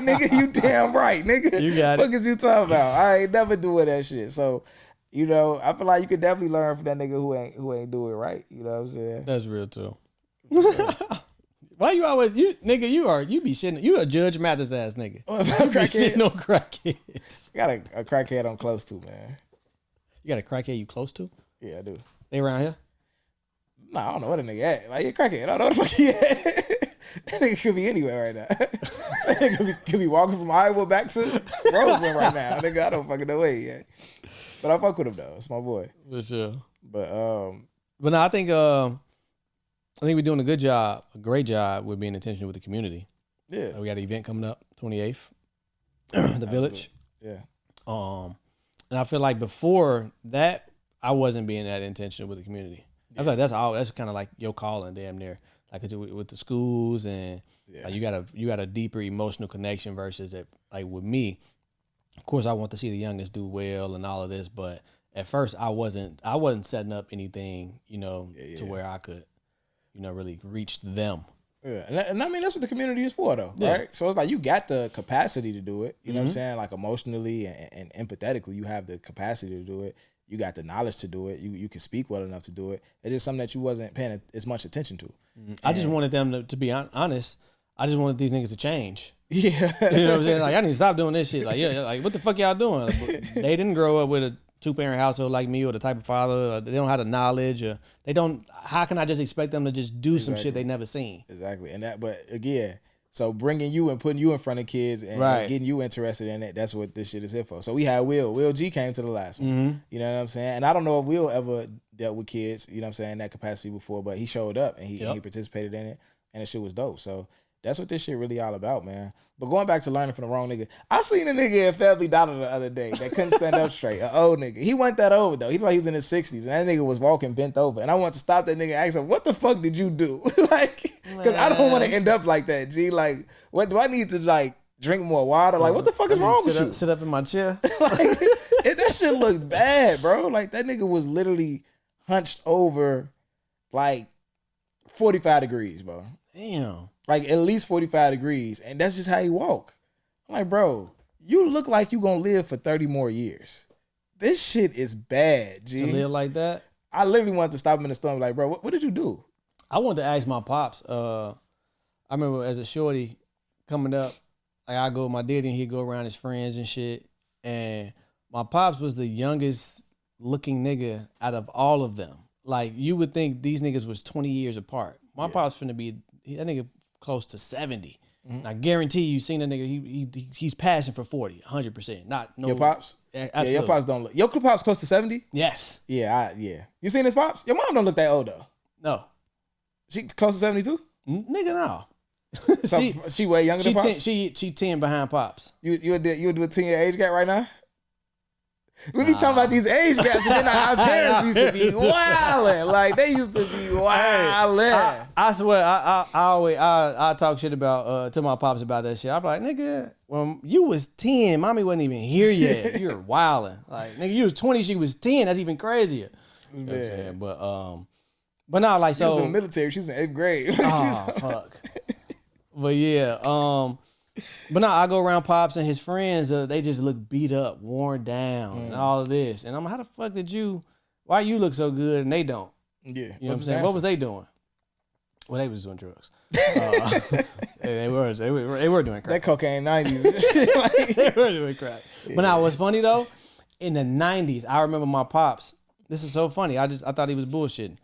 nigga, you damn right, nigga. You got it. What is you talking about? I ain't never doing that shit. So, you know, I feel like you could definitely learn from that nigga who ain't do it right. You know what I'm saying? That's real too. Why you always you be shitting? You a Judge Mathis ass nigga. You be shitting on crackheads. Got a crackhead I'm close to, man. You got a crackhead you close to? Yeah, I do. They around here? Nah, I don't know what a nigga at. Like, he a crackhead. I don't know what the fuck he at. That nigga could be anywhere right now. That nigga could be walking from Iowa back to Roseland right now. Nigga, I don't fucking know where he at. But I fuck with him though. It's my boy. For sure. But no, I think we're doing a great job with being intentional with the community. Yeah. We got an event coming up, 28th, the Village. Yeah. And I feel like before that, I wasn't being that intentional with the community. I was like, that's kind of like your calling, damn near. Like with the schools and like you got a deeper emotional connection versus that. Like with me, of course, I want to see the youngest do well and all of this, but at first I wasn't setting up anything, you know, to where I could, you know, really reach them. Yeah, and I mean that's what the community is for, though, right? So it's like you got the capacity to do it. You know what I'm saying? Like emotionally and empathetically, you have the capacity to do it. You got the knowledge to do it. You can speak well enough to do it. It's just something that you wasn't paying as much attention to. I just wanted them to be honest. I just wanted these niggas to change. Yeah, you know what I'm saying? Like I need to stop doing this shit. Like like what the fuck y'all doing? Like, they didn't grow up with a 2-parent household like me, or the type of father, or they don't have the knowledge, or they don't. How can I just expect them to just do some shit they never seen? Exactly, and that. But again, so bringing you and putting you in front of kids and getting you interested in it, that's what this shit is here for. So we had Will G came to the last one. You know what I'm saying? And I don't know if Will ever dealt with kids, you know what I'm saying, in that capacity before, but he showed up and he participated in it, and the shit was dope. So that's what this shit really all about, man. But going back to learning from the wrong nigga, I seen a nigga in Family Dollar the other day that couldn't stand up straight, an old nigga. He wasn't that old though. He like he was in his 60s, and that nigga was walking bent over. And I wanted to stop that nigga and ask him, what the fuck did you do? Like, because I don't want to end up like that, G. Like, what do I need to like drink more water? Like, what the fuck is wrong with you? Sit up in my chair. Like, that shit looked bad, bro. Like, that nigga was literally hunched over like 45 degrees, bro. Damn. Like at least 45 degrees. And that's just how he walk. I'm like, bro, you look like you gonna live for 30 more years. This shit is bad, G. To live like that? I literally wanted to stop him in the stomach like, bro, what did you do? I wanted to ask my pops. I remember as a shorty coming up, like I go with my daddy and he'd go around his friends and shit. And my pops was the youngest looking nigga out of all of them. Like you would think these niggas was 20 years apart. My pops finna be that nigga close to 70. And I guarantee you seen that nigga, he's passing for 40, 100%. Not no Your pops? Absolutely. Yeah, your pops don't look. Your pops close to 70? Yes. Yeah, You seen his pops? Your mom don't look that old though. No. She close to 72? Nigga, no. So she way younger than pops? She 10 behind pops. You would do a 10-year age gap right now? We be talking about these age gaps, and then our parents used to be wildin'. Like they used to be wildin'. I swear, I always talk shit about to my pops about that shit. I'm like, nigga, when you was 10, mommy wasn't even here yet. You're wildin'. Like, nigga, you was 20, she was 10. That's even crazier. You know what I'm saying? But not like She so. was in the military. She was in 8th grade. Oh fuck. But yeah, but no, I go around pops and his friends. They just look beat up, worn down, and all of this. And I'm like, how the fuck did you? Why you look so good and they don't? Yeah, You know what I'm saying? What was they doing? Well, they was doing drugs. They were doing crack. That cocaine 90s. They were doing crack. Yeah. But now, what's funny though? In the 90s, I remember my pops. This is so funny. I thought he was bullshitting.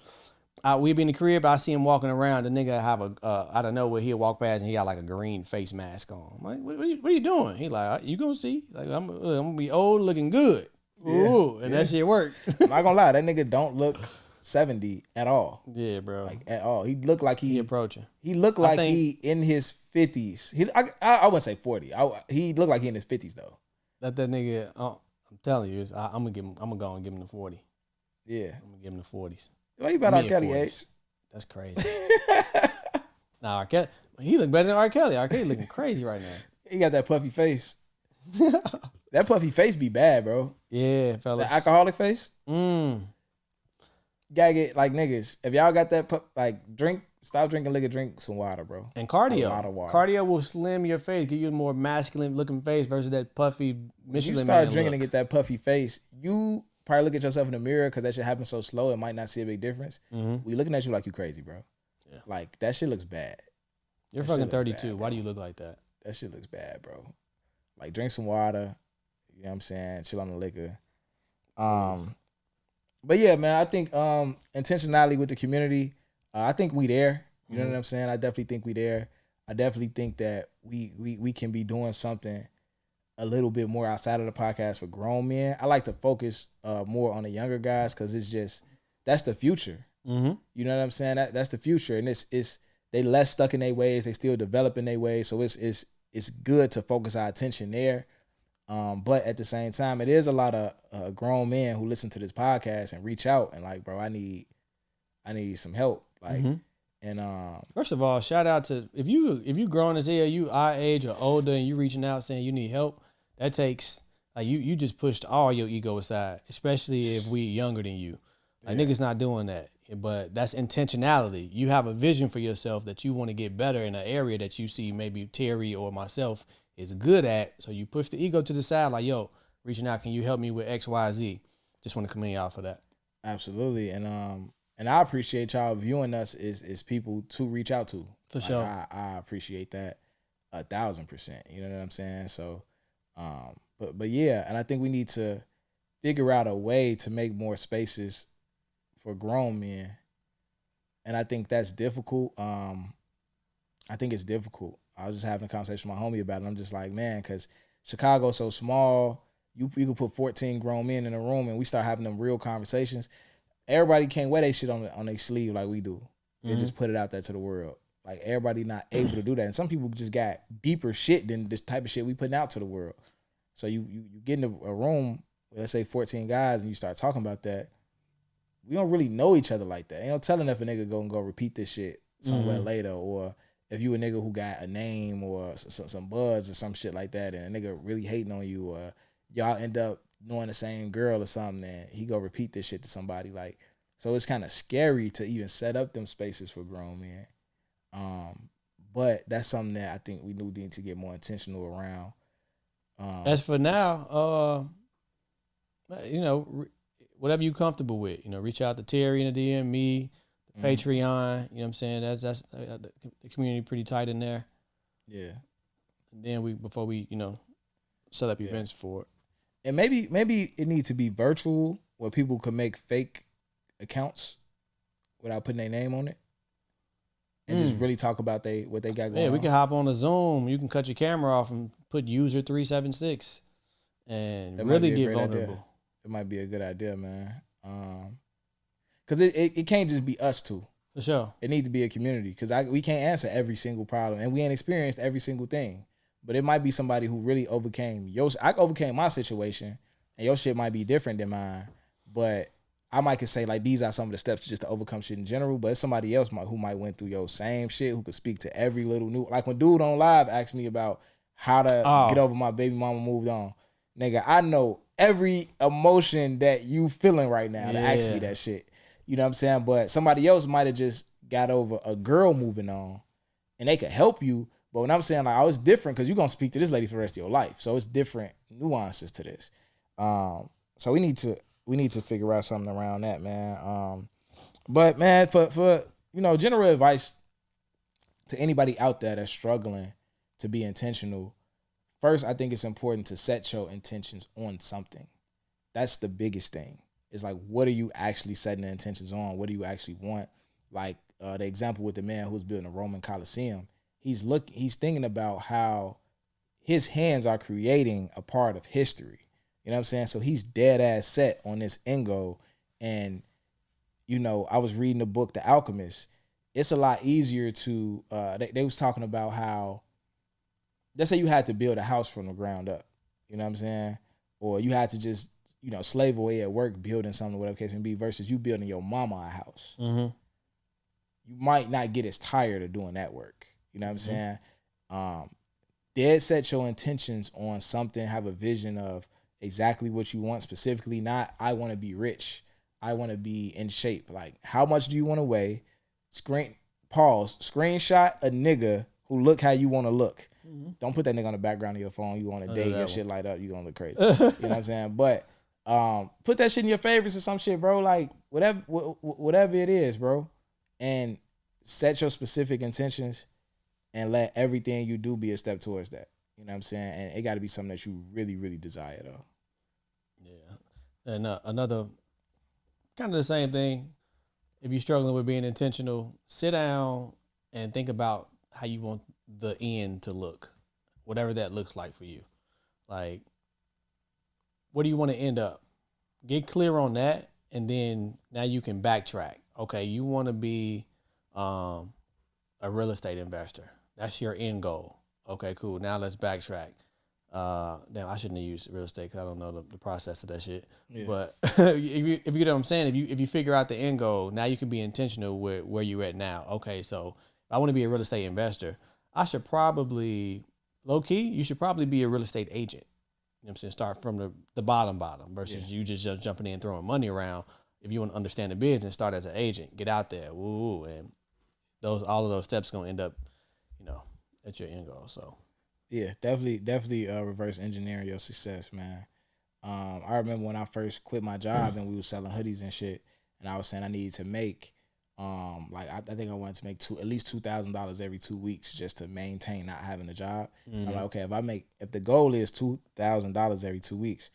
We be in the crib, I see him walking around. The nigga have I don't know where he'll walk past and he got like a green face mask on. I'm like, what are you doing? He like, you gonna see? Like, I'm gonna be old looking good. Ooh, and that shit work. I'm not gonna lie, that nigga don't look 70 at all. Yeah, bro. Like at all. He looked like he approaching. He looked like he in his 50s. I wouldn't say 40. He looked like he in his 50s though. That nigga, I'm telling you, I'm gonna go and give him the 40. Yeah. I'm gonna give him the 40s. Like you about R. Kelly age. That's crazy. Nah, R. Kelly, he look better than R. Kelly. R. Kelly looking crazy right now. He got that puffy face. That puffy face be bad, bro. Yeah, fellas. The alcoholic face. You gotta get like niggas. If y'all got that, stop drinking liquor, drink some water, bro. And cardio. A lot of water. Cardio will slim your face, give you a more masculine looking face versus that puffy Michelin. You start drinking and get that puffy face, you probably look at yourself in the mirror because that shit happens so slow, it might not see a big difference. We looking at you like you crazy, bro. Yeah. Like, that shit looks bad. You're fucking 32. Bad, why do you look like that? That shit looks bad, bro. Like, drink some water. You know what I'm saying? Chill on the liquor. But yeah, man, I think intentionality with the community, I think we there. You know what I'm saying? I definitely think we there. I definitely think that we can be doing something a little bit more outside of the podcast for grown men. I like to focus more on the younger guys because it's just, that's the future. You know what I'm saying? That's the future. And it's they less stuck in their ways. They still developing their ways. So it's good to focus our attention there. But at the same time, it is a lot of grown men who listen to this podcast and reach out and like, bro, I need some help. Like, and first of all, shout out to if you grown as hell, you our age or older, and you reaching out saying you need help. That takes like you just pushed all your ego aside, especially if we younger than you. Like niggas not doing that, but that's intentionality. You have a vision for yourself that you want to get better in an area that you see maybe Terry or myself is good at. So you push the ego to the side, like, yo, reaching out, can you help me with X, Y, Z? Just want to commend y'all for that. Absolutely, and I appreciate y'all viewing us as people to reach out to. For sure, I appreciate that 1,000%. You know what I'm saying? So. But yeah, and I think we need to figure out a way to make more spaces for grown men. And I think that's difficult. I think it's difficult. I was just having a conversation with my homie about it. I'm just like, man, because Chicago's so small, you could put 14 grown men in a room and we start having them real conversations. Everybody can't wear their shit on their sleeve like we do. They just put it out there to the world. Like, everybody not able to do that. And some people just got deeper shit than this type of shit we putting out to the world. So you get in a room, let's say 14 guys, and you start talking about that. We don't really know each other like that. Ain't no telling if a nigga go repeat this shit somewhere later, or if you a nigga who got a name or some buzz or some shit like that, and a nigga really hating on you, or y'all end up knowing the same girl or something, and he go repeat this shit to somebody. Like, so it's kind of scary to even set up them spaces for grown men. But that's something that I think we need to get more intentional around. As for now, whatever you comfortable with, reach out to Terry in the DM, me, the Patreon. You know what I'm saying? That's the community pretty tight in there. Yeah. And then before we set up events for it. And maybe it needs to be virtual where people can make fake accounts without putting their name on it. And just really talk about what they got going on. Yeah, we can hop on a Zoom. You can cut your camera off and put user 376 and that really get vulnerable. Idea. It might be a good idea, man. Because it can't just be us two. For sure. It needs to be a community because we can't answer every single problem and we ain't experienced every single thing. But it might be somebody who really overcame I overcame my situation and your shit might be different than mine. But I might could say like these are some of the steps just to overcome shit in general. But it's somebody else who might went through your same shit who could speak to every little new. Like when dude on live asked me about how to get over my baby mama moved on. Nigga, I know every emotion that you feeling right now to ask me that shit. You know what I'm saying? But somebody else might have just got over a girl moving on and they could help you. But when I'm saying like, it's different because you're going to speak to this lady for the rest of your life. So it's different nuances to this. So we need to figure out something around that, man. But man, for general advice to anybody out there that's struggling to be intentional, first, I think it's important to set your intentions on something. That's the biggest thing. It's like, what are you actually setting the intentions on? What do you actually want? Like the example with the man who's building a Roman Colosseum, he's thinking about how his hands are creating a part of history. You know what I'm saying? So he's dead ass set on this end goal. And, I was reading the book, The Alchemist. It's a lot easier to, they was talking about how, let's say you had to build a house from the ground up. You know what I'm saying? Or you had to just, slave away at work building something, whatever the case may be, versus you building your mama a house. Mm-hmm. You might not get as tired of doing that work. You know what I'm saying? Dead set your intentions on something, have a vision of exactly what you want specifically, not I want to be rich. I want to be in shape. Like, how much do you want to weigh? Screenshot a nigga who look how you want to look. Mm-hmm. Don't put that nigga on the background of your phone. You on a date, your shit light up, you gonna look crazy. You know what I'm saying? But put that shit in your favorites or some shit, bro. Like whatever it is, bro. And set your specific intentions and let everything you do be a step towards that. You know what I'm saying? And it got to be something that you really, really desire, though. Yeah. And another kind of the same thing. If you're struggling with being intentional, sit down and think about how you want the end to look, whatever that looks like for you. Like, what do you want to end up? Get clear on that, and then now you can backtrack. Okay, you want to be a real estate investor. That's your end goal. Okay, cool. Now let's backtrack. Damn, I shouldn't have used real estate because I don't know the process of that shit. Yeah. But if you get what I'm saying, if you figure out the end goal, now you can be intentional with where you're at now. Okay, so if I want to be a real estate investor, I should probably, low key, you should probably be a real estate agent. You know what I'm saying? Start from the bottom versus you just jumping in throwing money around. If you want to understand the business, start as an agent. Get out there, woo, and all of those steps gonna end up, at your end goal. So yeah, definitely reverse engineering your success, man. I remember when I first quit my job and we were selling hoodies and shit, and I was saying I needed to make I think I wanted to make at least $2,000 every 2 weeks just to maintain not having a job. Mm-hmm. I'm like, okay, if the goal is $2,000 every 2 weeks,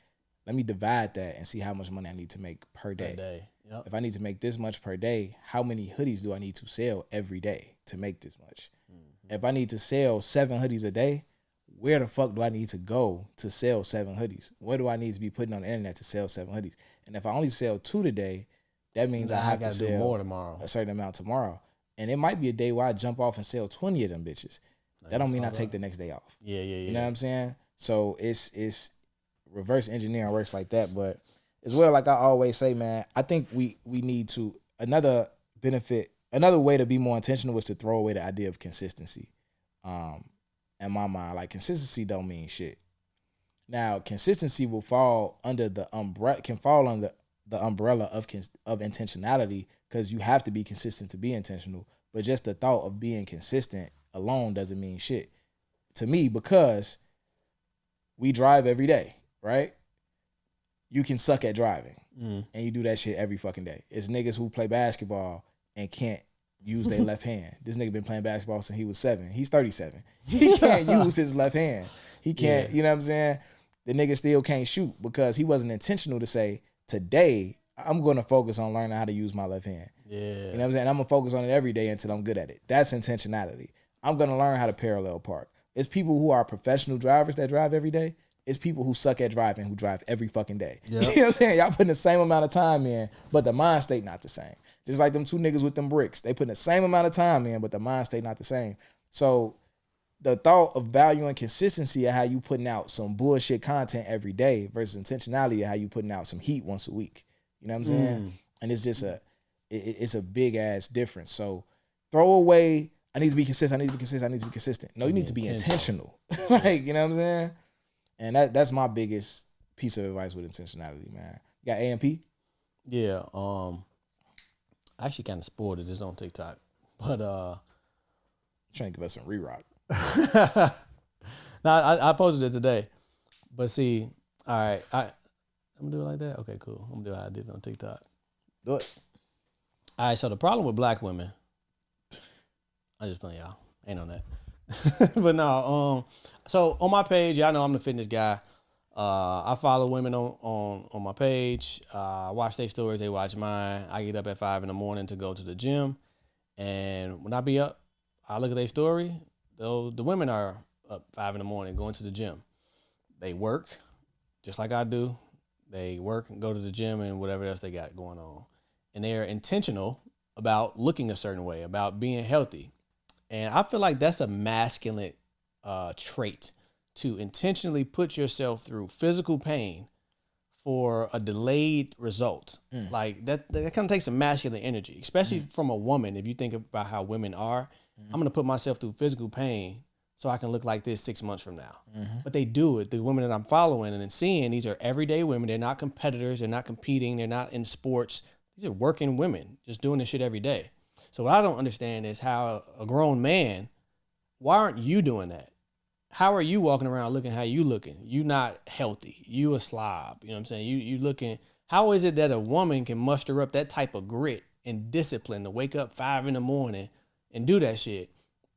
let me divide that and see how much money I need to make per day. Yep. If I need to make this much per day, how many hoodies do I need to sell every day to make this much? Mm-hmm. If I need to sell 7 hoodies a day, where the fuck do I need to go to sell 7 hoodies? What do I need to be putting on the internet to sell 7 hoodies? And if I only sell 2 today, that means I have to sell do more tomorrow. A certain amount tomorrow. And it might be a day where I jump off and sell 20 of them bitches. That don't mean I take the next day off. Yeah. You know what I'm saying? So it's reverse engineering works like that. But as well, like I always say, man, I think we need to, another way to be more intentional is to throw away the idea of consistency. In my mind, like consistency don't mean shit. Now, consistency will fall under the umbrella of intentionality, because you have to be consistent to be intentional. But just the thought of being consistent alone doesn't mean shit to me, because we drive every day, right? You can suck at driving and you do that shit every fucking day. It's niggas who play basketball and can't use their left hand. This nigga been playing basketball since he was 7. He's 37. He can't use his left hand. He can't, you know what I'm saying? The nigga still can't shoot because he wasn't intentional to say, today, I'm going to focus on learning how to use my left hand. Yeah. You know what I'm saying? I'm going to focus on it every day until I'm good at it. That's intentionality. I'm going to learn how to parallel park. It's people who are professional drivers that drive every day. It's people who suck at driving who drive every fucking day. Yep. You know what I'm saying? Y'all putting the same amount of time in, but the mind state not the same. Just like them two niggas with them bricks. They putting the same amount of time in, but the mind state not the same. So the thought of value and consistency of how you putting out some bullshit content every day versus intentionality of how you putting out some heat once a week. You know what I'm saying? And it's just it's a big ass difference. So throw away, I need to be consistent, I need to be consistent, I need to be consistent. No, you need to be intentional. Like, you know what I'm saying? And that's my biggest piece of advice with intentionality, man. You got A&P? Yeah. I actually kind of sported this on TikTok, but trying to give us some re-rock. No, I posted it today, but see, all right, I'm gonna do it like that. Okay, cool. I'm gonna do how I did it on TikTok. Do it. All right. So the problem with black women, I just playing y'all. Ain't on that. But no. So on my page, y'all know I'm the fitness guy. I follow women on my page. I watch their stories. They watch mine. I get up at 5 a.m. to go to the gym. And when I be up, I look at their story. The women are up 5 a.m. going to the gym. They work just like I do. They work and go to the gym and whatever else they got going on. And they are intentional about looking a certain way, about being healthy. And I feel like that's a masculine trait, to intentionally put yourself through physical pain for a delayed result. Like that kind of takes some masculine energy, especially from a woman. If you think about how women are, I'm going to put myself through physical pain so I can look like this 6 months from now. But they do it. The women that I'm following and seeing, these are everyday women. They're not competitors. They're not competing. They're not in sports. These are working women just doing this shit every day. So what I don't understand is how a grown man, why aren't you doing that? How are you walking around looking how you looking? You not healthy. You a slob. You know what I'm saying? You looking. How is it that a woman can muster up that type of grit and discipline to wake up 5 a.m. and do that shit?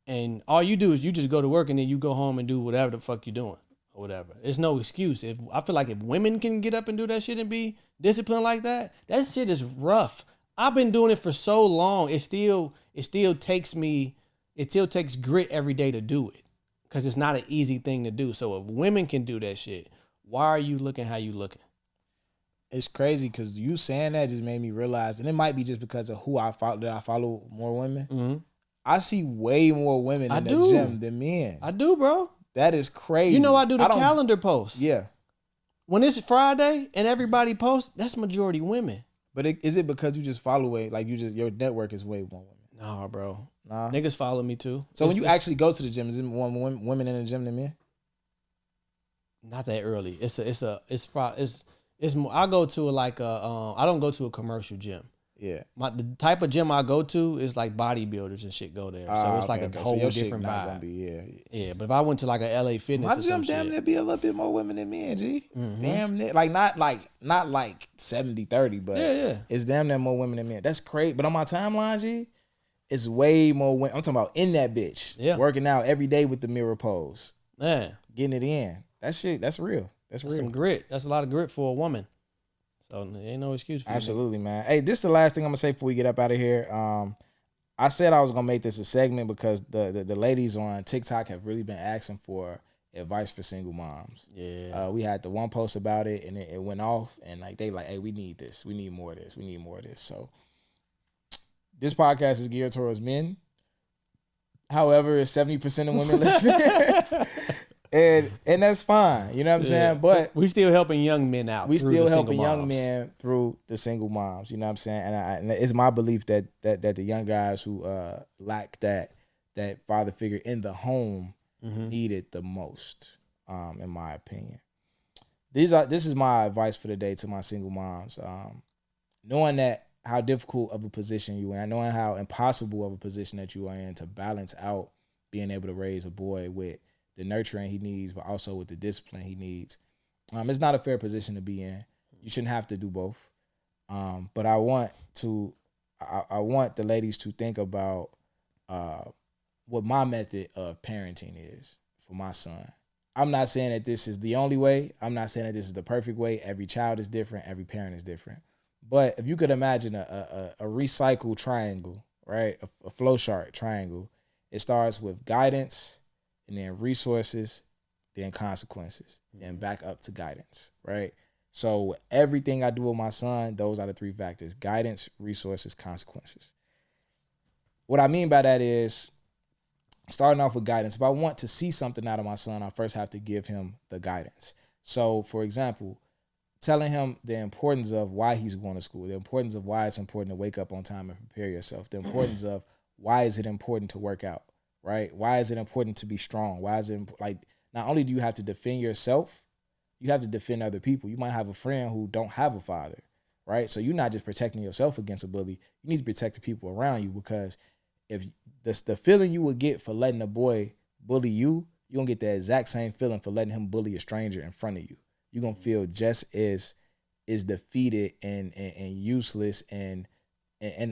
And all you do is you just go to work and then you go home and do whatever the fuck you're doing or whatever. There's no excuse. I feel like if women can get up and do that shit and be disciplined like that, that shit is rough. I've been doing it for so long. It still takes grit every day to do it. Because it's not an easy thing to do. So if women can do that shit, why are you looking how you looking? It's crazy because you saying that just made me realize, and it might be just because of who I follow, that I follow more women. Mm-hmm. I see way more women in the gym than men. I do, bro. That is crazy. You know I do the calendar posts. Yeah. When it's Friday and everybody posts, that's majority women. But is it because you just follow it? Like your network is way more women? Nah, bro. Nah. Niggas follow me too. So when you actually go to the gym, is it more women in the gym than men? Not that early. It's more. I go to I don't go to a commercial gym. Yeah. The type of gym I go to is like bodybuilders and shit go there. So it's like a whole different vibe. Gonna be, yeah. But if I went to like a LA Fitness, my gym damn near be a little bit more women than men, G. Mm-hmm. Damn near, like not like 70-30, but it's damn near more women than men. That's crazy. But on my timeline, G, it's way more women. I'm talking about in that bitch. Yeah. Working out every day with the mirror pose. Yeah. Getting it in. That shit, that's real. That's real. Some grit. That's a lot of grit for a woman. So there ain't no excuse for you. Absolutely, man. Hey, this is the last thing I'm gonna say before we get up out of here. I said I was gonna make this a segment because the ladies on TikTok have really been asking for advice for single moms. Yeah. We had the one post about it and it went off, and like they like, hey, we need this. We need more of this. We need more of this. So this podcast is geared towards men. However, it's 70% of women listening. And that's fine. You know what I'm saying? But we still helping young men out. We still helping young men through the single moms. You know what I'm saying? And it's my belief that the young guys who lack that father figure in the home need it the most, in my opinion. This is my advice for the day to my single moms. Knowing that how difficult of a position you are in, knowing how impossible of a position that you are in to balance out being able to raise a boy with the nurturing he needs, but also with the discipline he needs. It's not a fair position to be in. You shouldn't have to do both. But I want to I want the ladies to think about what my method of parenting is for my son. I'm not saying that this is the only way. I'm not saying that this is the perfect way. Every child is different. Every parent is different. But if you could imagine a recycled triangle, right? A flow chart triangle, it starts with guidance and then resources, then consequences, then back up to guidance, right? So everything I do with my son, those are the three factors: guidance, resources, consequences. What I mean by that is, starting off with guidance. If I want to see something out of my son, I first have to give him the guidance. So, for example, telling him the importance of why he's going to school, the importance of why it's important to wake up on time and prepare yourself, the importance of why is it important to work out, right? Why is it important to be strong? Why is it like, not only do you have to defend yourself, you have to defend other people. You might have a friend who don't have a father, right? So you're not just protecting yourself against a bully. You need to protect the people around you, because if the feeling you would get for letting a boy bully you, you're going to get the exact same feeling for letting him bully a stranger in front of you. You're going to feel just as defeated and useless and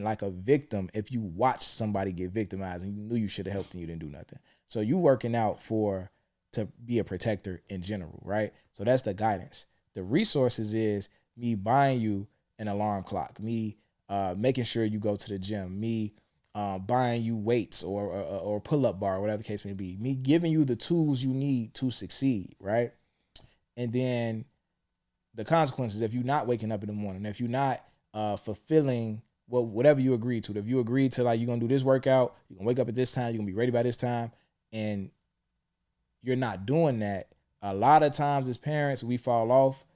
like a victim if you watch somebody get victimized and you knew you should have helped and you didn't do nothing. So you working out to be a protector in general, right? So that's the guidance. The resources is me buying you an alarm clock, me making sure you go to the gym, me buying you weights or pull-up bar, whatever the case may be, me giving you the tools you need to succeed, right? And then the consequences, if you're not waking up in the morning, if you're not fulfilling whatever you agreed to, if you agreed to, like, you're going to do this workout, you're going to wake up at this time, you're going to be ready by this time, and you're not doing that, a lot of times as parents, we fall off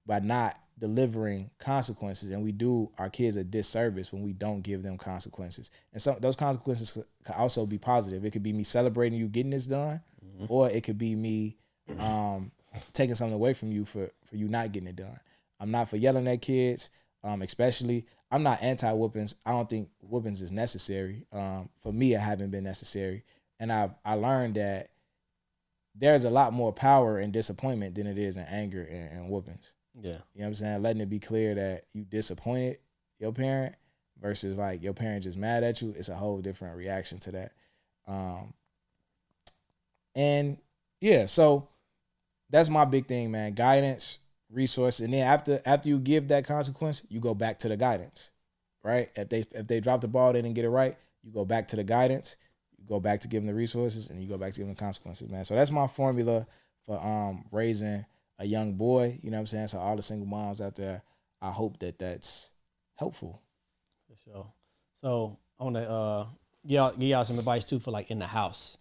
by not delivering consequences, and we do our kids a disservice when we don't give them consequences. And some those consequences could also be positive. It could be me celebrating you getting this done, or it could be me taking something away from you for you not getting it done. I'm not for yelling at kids, especially. I'm not anti-whoopings. I don't think whoopings is necessary. For me, it haven't been necessary. And I learned that there's a lot more power in disappointment than it is in anger and whoopings. Yeah. You know what I'm saying? Letting it be clear that you disappointed your parent versus like your parent just mad at you, it's a whole different reaction to that. And yeah, so that's my big thing, man. Guidance, resource, and then after you give that consequence, you go back to the guidance, right? If they drop the ball, they didn't get it right, you go back to the guidance, you go back to giving the resources, and you go back to giving the consequences, man. So that's my formula for raising a young boy, you know what I'm saying? So all the single moms out there, I hope that that's helpful. For sure. So I want to give y'all some advice too for like in the house.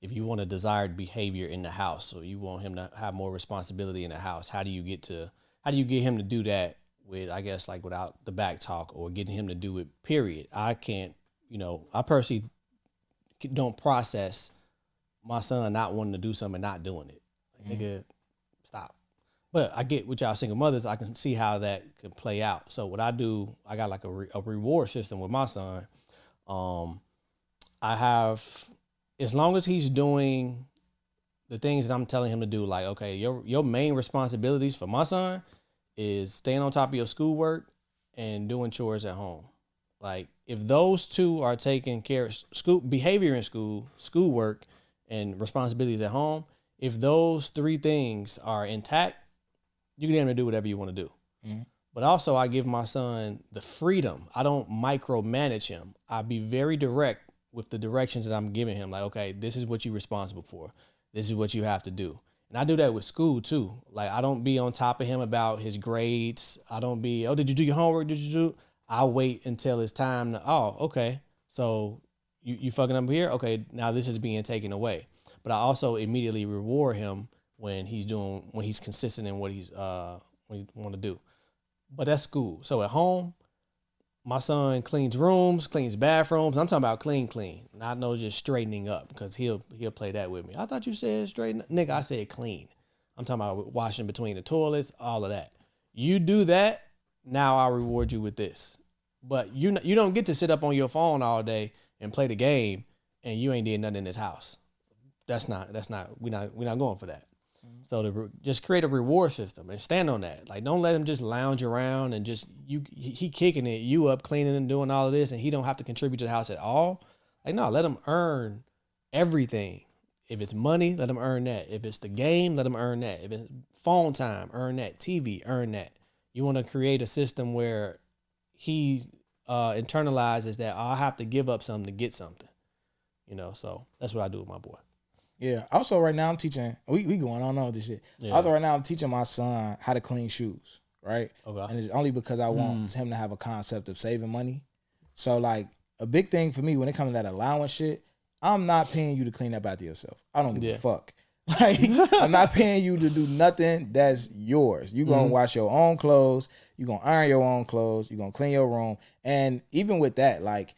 If you want a desired behavior in the house, or you want him to have more responsibility in the house, how do you get him to do that with, I guess, like without the back talk, or getting him to do it, period? I personally don't process my son not wanting to do something and not doing it. Like, nigga, stop. But I get with y'all single mothers, I can see how that could play out. So what I do, I got like a reward system with my son. I have, as long as he's doing the things that I'm telling him to do, like, okay, your main responsibilities for my son is staying on top of your schoolwork and doing chores at home. Like, if those two are taking care of school behavior in school, schoolwork, and responsibilities at home, if those three things are intact, you can get him to do whatever you want to do. Mm-hmm. But also, I give my son the freedom. I don't micromanage him. I be very direct with the directions that I'm giving him. Like, okay, this is what you're responsible for. This is what you have to do. And I do that with school too. Like, I don't be on top of him about his grades. I don't be, oh, did you do your homework? Did you do? I wait until it's time to, oh, okay. So you fucking up here? Okay, now this is being taken away. But I also immediately reward him when he's consistent in what he want to do. But that's school. So at home, my son cleans rooms, cleans bathrooms. I'm talking about clean. Not no just straightening up, because he'll play that with me. I thought you said straighten up. Nigga, I said clean. I'm talking about washing between the toilets, all of that. You do that, now I'll reward you with this. But you don't get to sit up on your phone all day and play the game and you ain't did nothing in this house. That's not we're not going for that. Mm-hmm. So just create a reward system and stand on that. Like, don't let him just lounge around and just he kicking it, you up, cleaning and doing all of this, and he don't have to contribute to the house at all. Like, no, let him earn everything. If it's money, let him earn that. If it's the game, let him earn that. If it's phone time, earn that. TV, earn that. You want to create a system where he internalizes that I have to give up something to get something. You know, so that's what I do with my boy. Yeah. Also, right now I'm teaching. We going on all this shit. Yeah. Also, right now I'm teaching my son how to clean shoes. Right. Okay. And it's only because I want him to have a concept of saving money. So like a big thing for me when it comes to that allowance shit, I'm not paying you to clean up after yourself. I don't give a fuck. Like, I'm not paying you to do nothing that's yours. You're going to wash your own clothes. You're going to iron your own clothes. You're going to clean your room. And even with that, like,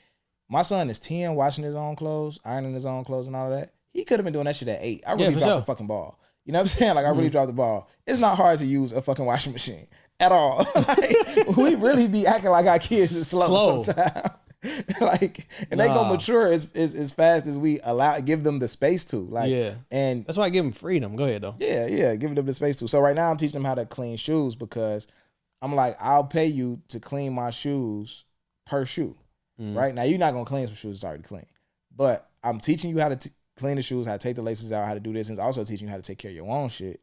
my son is 10, washing his own clothes, ironing his own clothes and all of that. He could have been doing that shit at 8. I really dropped the fucking ball. You know what I'm saying? Like, I really dropped the ball. It's not hard to use a fucking washing machine at all. Like, we really be acting like our kids is slow. Sometimes. Like, and they gonna mature as fast as we give them the space to. Like, and that's why I give them freedom. Go ahead though. Yeah, giving them the space to. So right now I'm teaching them how to clean shoes because I'm like, I'll pay you to clean my shoes per shoe. Right now, you're not gonna clean some shoes that's already clean, but I'm teaching you how to clean the shoes, how to take the laces out, how to do this, and also teaching you how to take care of your own shit.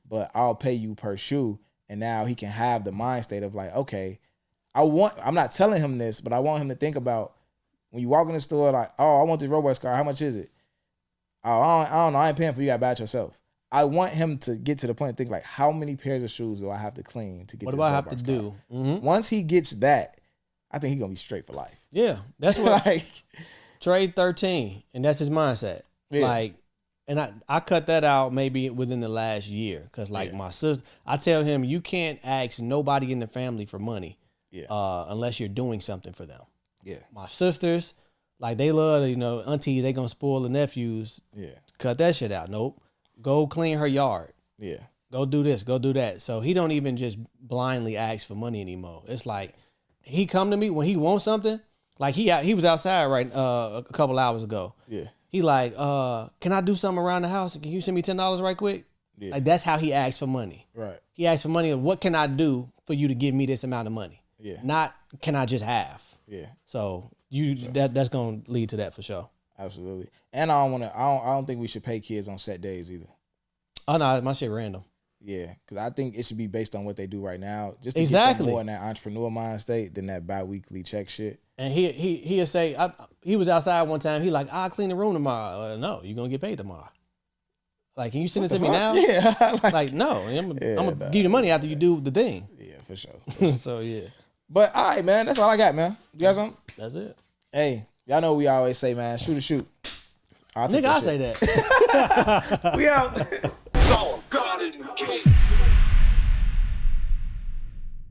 But I'll pay you per shoe, and now he can have the mind state of like, okay. I'm not telling him this, but I want him to think about when you walk in the store, like, oh, I want this robot car. How much is it? Oh, I don't know. I ain't paying for you. You got to buy it yourself. I want him to get to the point and think like, how many pairs of shoes do I have to clean to get to the robot car? What do I have to do? Once he gets that, I think he's going to be straight for life. Yeah. That's what like Trade 13, and that's his mindset. Yeah. Like, and I cut that out maybe within the last year because like my sister, I tell him, you can't ask nobody in the family for money. Unless you're doing something for them. Yeah. My sisters, like they love, you know, aunties, they gonna spoil the nephews. Yeah. Cut that shit out. Nope. Go clean her yard. Yeah. Go do this, go do that. So he don't even just blindly ask for money anymore. It's like he come to me when he wants something. Like he was outside a couple hours ago. Yeah. He like, can I do something around the house? Can you send me $10 right quick? Yeah. Like that's how he asks for money. Right. He asks for money. What can I do for you to give me this amount of money? Yeah. Not can I just have? Yeah. So that's gonna lead to that for sure. Absolutely. And I don't think we should pay kids on set days either. Oh no, my shit random. Yeah, because I think it should be based on what they do right now, just to get them more in that entrepreneur mind state than that bi-weekly check shit. And he'll say he was outside one time. He like, I'll clean the room tomorrow. No, you're gonna get paid tomorrow. Like, can you send it to me now? Yeah. like no, I'm gonna give you the money after you do the thing. Yeah, for sure. So yeah. But all right, man, that's all I got, man. You got something? That's it. Hey, y'all know we always say, man, shoot or shoot. Nigga, I say that. We out. God in the cave.